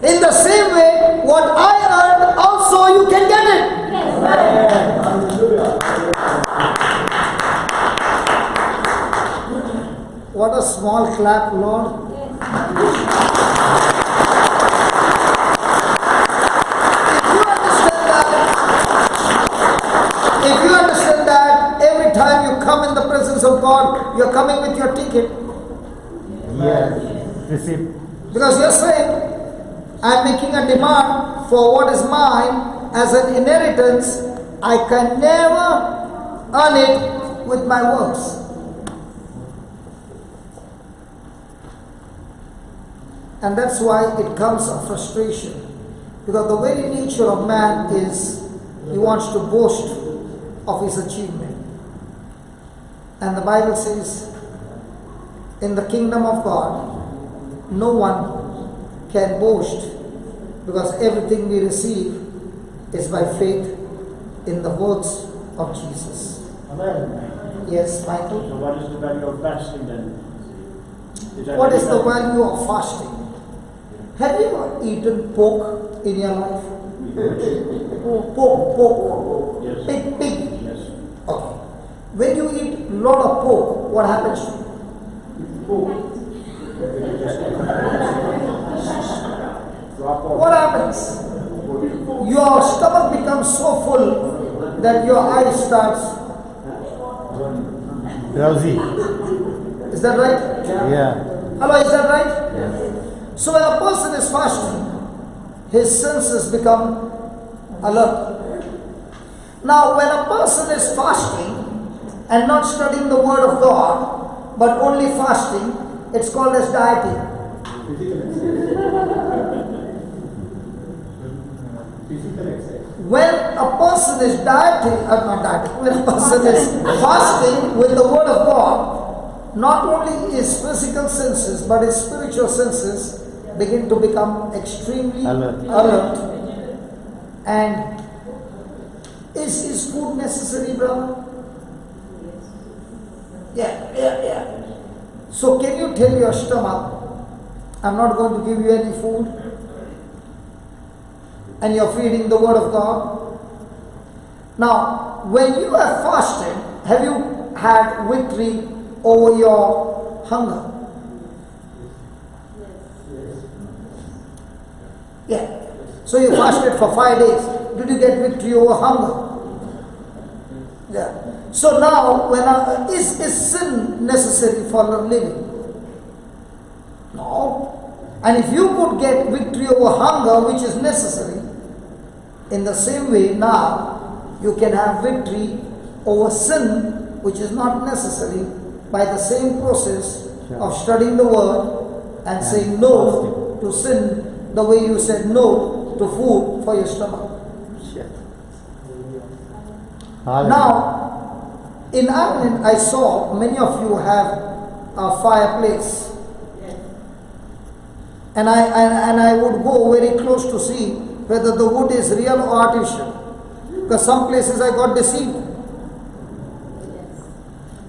E: In the same way, what I earned, also you can get it. What a small clap, Lord. If you understand that every time you come in the presence of God, you're coming with your ticket.
L: Yes. Receipt.
E: Because you're saying, I'm making a demand for what is mine as an inheritance. I can never earn it with my works. And that's why it comes a frustration. Because the very nature of man is he wants to boast of his achievement. And the Bible says, in the kingdom of God, no one can boast, because everything we receive is by faith in the works of Jesus.
K: Amen.
E: Yes, Michael?
K: So what is the value of fasting then?
E: What is the value of fasting? Have you ever eaten pork in your life? Pork.
K: Yes.
E: Pig.
K: Yes.
E: Okay. When you eat a lot of pork, what happens to you? What happens? Your stomach becomes so full that your eyes starts.
L: Drowsy.
E: Is that right?
L: Yeah.
E: Hello, is that right?
L: Yes.
E: So when a person is fasting, his senses become alert. Now when a person is fasting and not studying the word of God, but only fasting, it's called as dieting. When a person is dieting, when a person is fasting with the word of God, not only his physical senses but his spiritual senses begin to become extremely alert. And is his food necessary, brother? Yeah. So can you tell your stomach, I'm not going to give you any food, and you're feeding the word of God? Now, when you have fasted, have you had victory over your hunger? Yeah. So you fasted for 5 days. Did you get victory over hunger? Yeah. So now, is sin necessary for living? No. And if you could get victory over hunger, which is necessary, in the same way now, you can have victory over sin, which is not necessary, by the same process of studying the word and saying no to sin, the way you said no to food for your stomach. Now, in Ireland, I saw many of you have a fireplace, and I would go very close to see whether the wood is real or artificial, because some places I got deceived.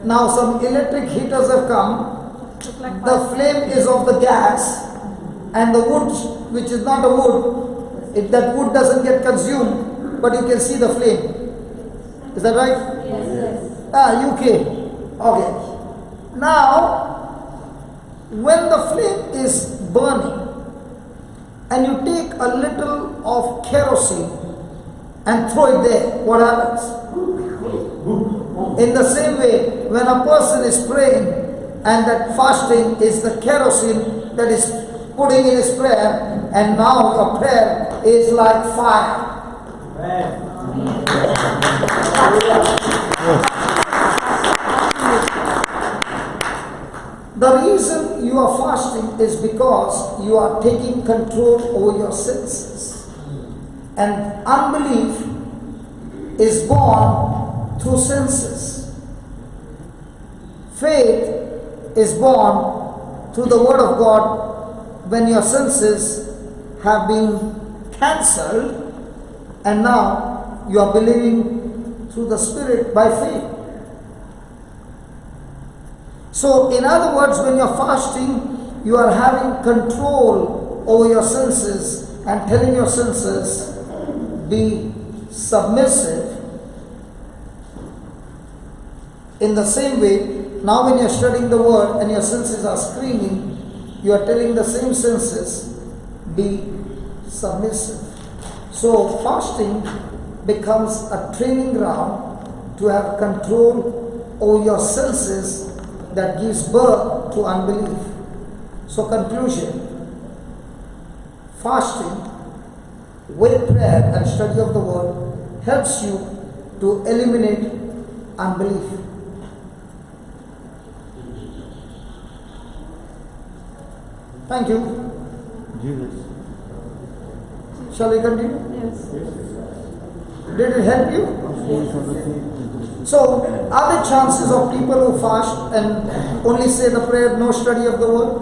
E: Now some electric heaters have come, the flame is of the gas, and the wood, which is not a wood, that wood doesn't get consumed, but you can see the flame. Is that right? Yes. UK. Okay. Now, when the flame is burning, and you take a little of kerosene and throw it there, what happens? In the same way, when a person is praying and that fasting is the kerosene that is putting in his prayer, and now your prayer is like fire. The reason you are fasting is because you are taking control over your senses. And unbelief is born through senses. Faith is born through the word of God when your senses have been cancelled, and now you are believing through the Spirit by faith. So, in other words, when you're fasting, you are having control over your senses and telling your senses, be submissive. In the same way, now when you're studying the word and your senses are screaming, you are telling the same senses, be submissive. So fasting becomes a training ground to have control over your senses that gives birth to unbelief. So conclusion, fasting with prayer and study of the word helps you to eliminate unbelief. Thank you.
L: Jesus.
E: Shall we continue?
H: Yes.
E: Did it help you? So, are there chances of people who fast and only say the prayer, no study of the word?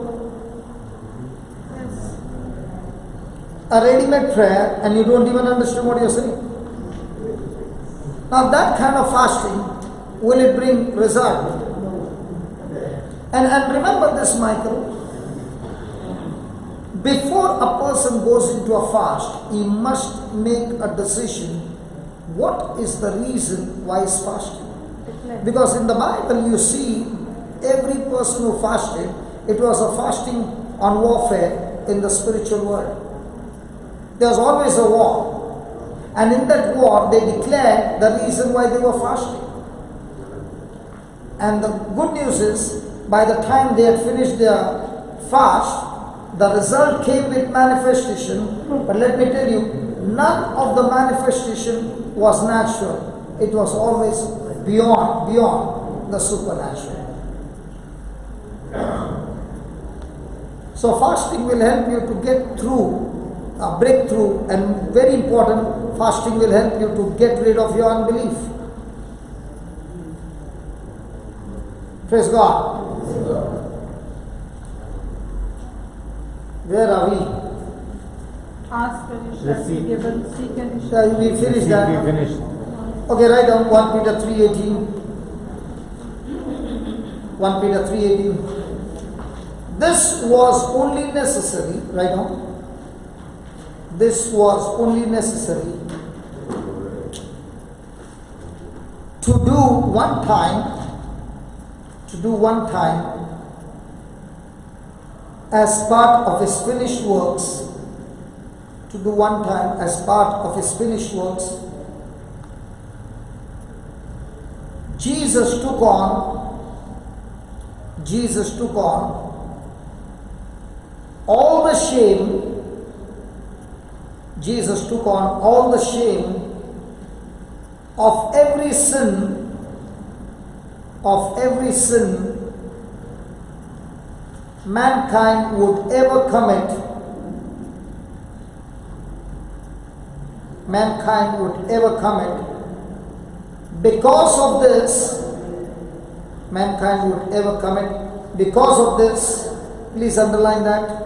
H: Yes.
E: A ready-made prayer and you don't even understand what you're saying. Now that kind of fasting, will it bring result? And remember this, Michael. Before a person goes into a fast, he must make a decision. What is the reason why he's fasting? Because in the Bible you see every person who fasted, it was a fasting on warfare in the spiritual world. There was always a war. And in that war they declared the reason why they were fasting. And the good news is, by the time they had finished their fast, the result came with manifestation. But let me tell you, none of the manifestation was natural. It was always beyond the supernatural. So fasting will help you to get through a breakthrough, and very important, fasting will help you to get rid of your unbelief. Praise God. Where are we?
H: Ask and you shall be given, seek and you shall.
E: We finished
L: We
E: that.
L: finished.
E: Okay, write down 1 Peter 3:18. 1 Peter 3:18. This was only necessary, write down. This was only necessary to do one time as part of his finished works, to do one time as part of his finished works. Jesus took on all the shame. Jesus took on all the shame of every sin mankind would ever commit. Because of this, please underline that,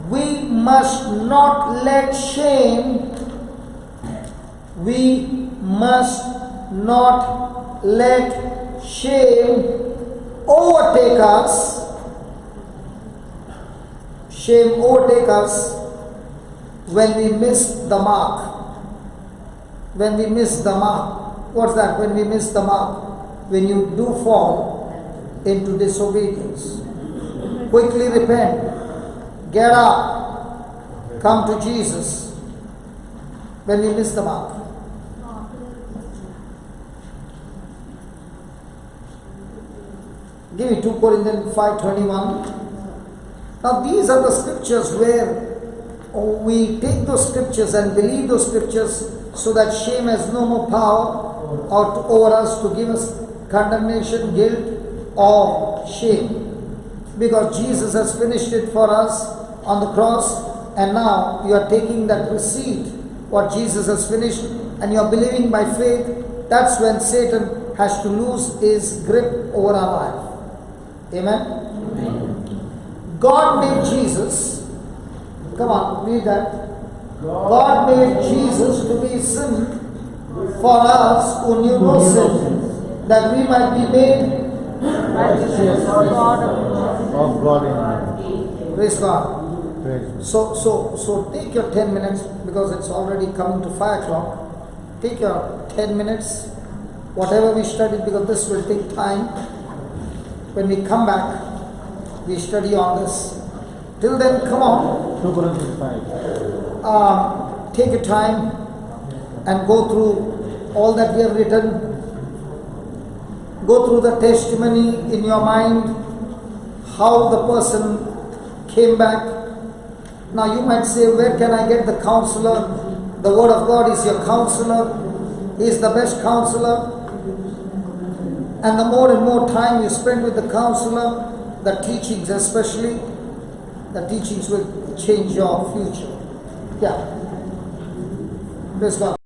E: we must not let shame overtake us when we miss the mark. What's that? When we miss the mark? When you do fall into disobedience. Quickly repent. Get up. Come to Jesus. When we miss the mark. Give me 2 Corinthians 5:21. Now these are the scriptures where we take those scriptures and believe those scriptures so that shame has no more power over us to give us condemnation, guilt or shame. Because Jesus has finished it for us on the cross, and now you are taking that receipt, what Jesus has finished, and you are believing by faith. That's when Satan has to lose his grip over our life. Amen? God made Jesus, come on, read that. God made Jesus to be sin for us who knew no sin, that we might be made
H: Righteousness of God
L: in him.
E: Praise God.
L: Praise.
E: So take your 10 minutes, because it's already coming to 5 o'clock. Take your 10 minutes, whatever we studied, because this will take time. When we come back, we study on this. Till then, come on.
L: 2 Corinthians 5.
E: Take your time and go through all that we have written. Go through the testimony in your mind, how the person came back. Now you might say, where can I get the counselor? The Word of God is your counselor. He is the best counselor. And the more and more time you spend with the counselor, the teachings especially, the teachings will change your future. Yeah. Praise God.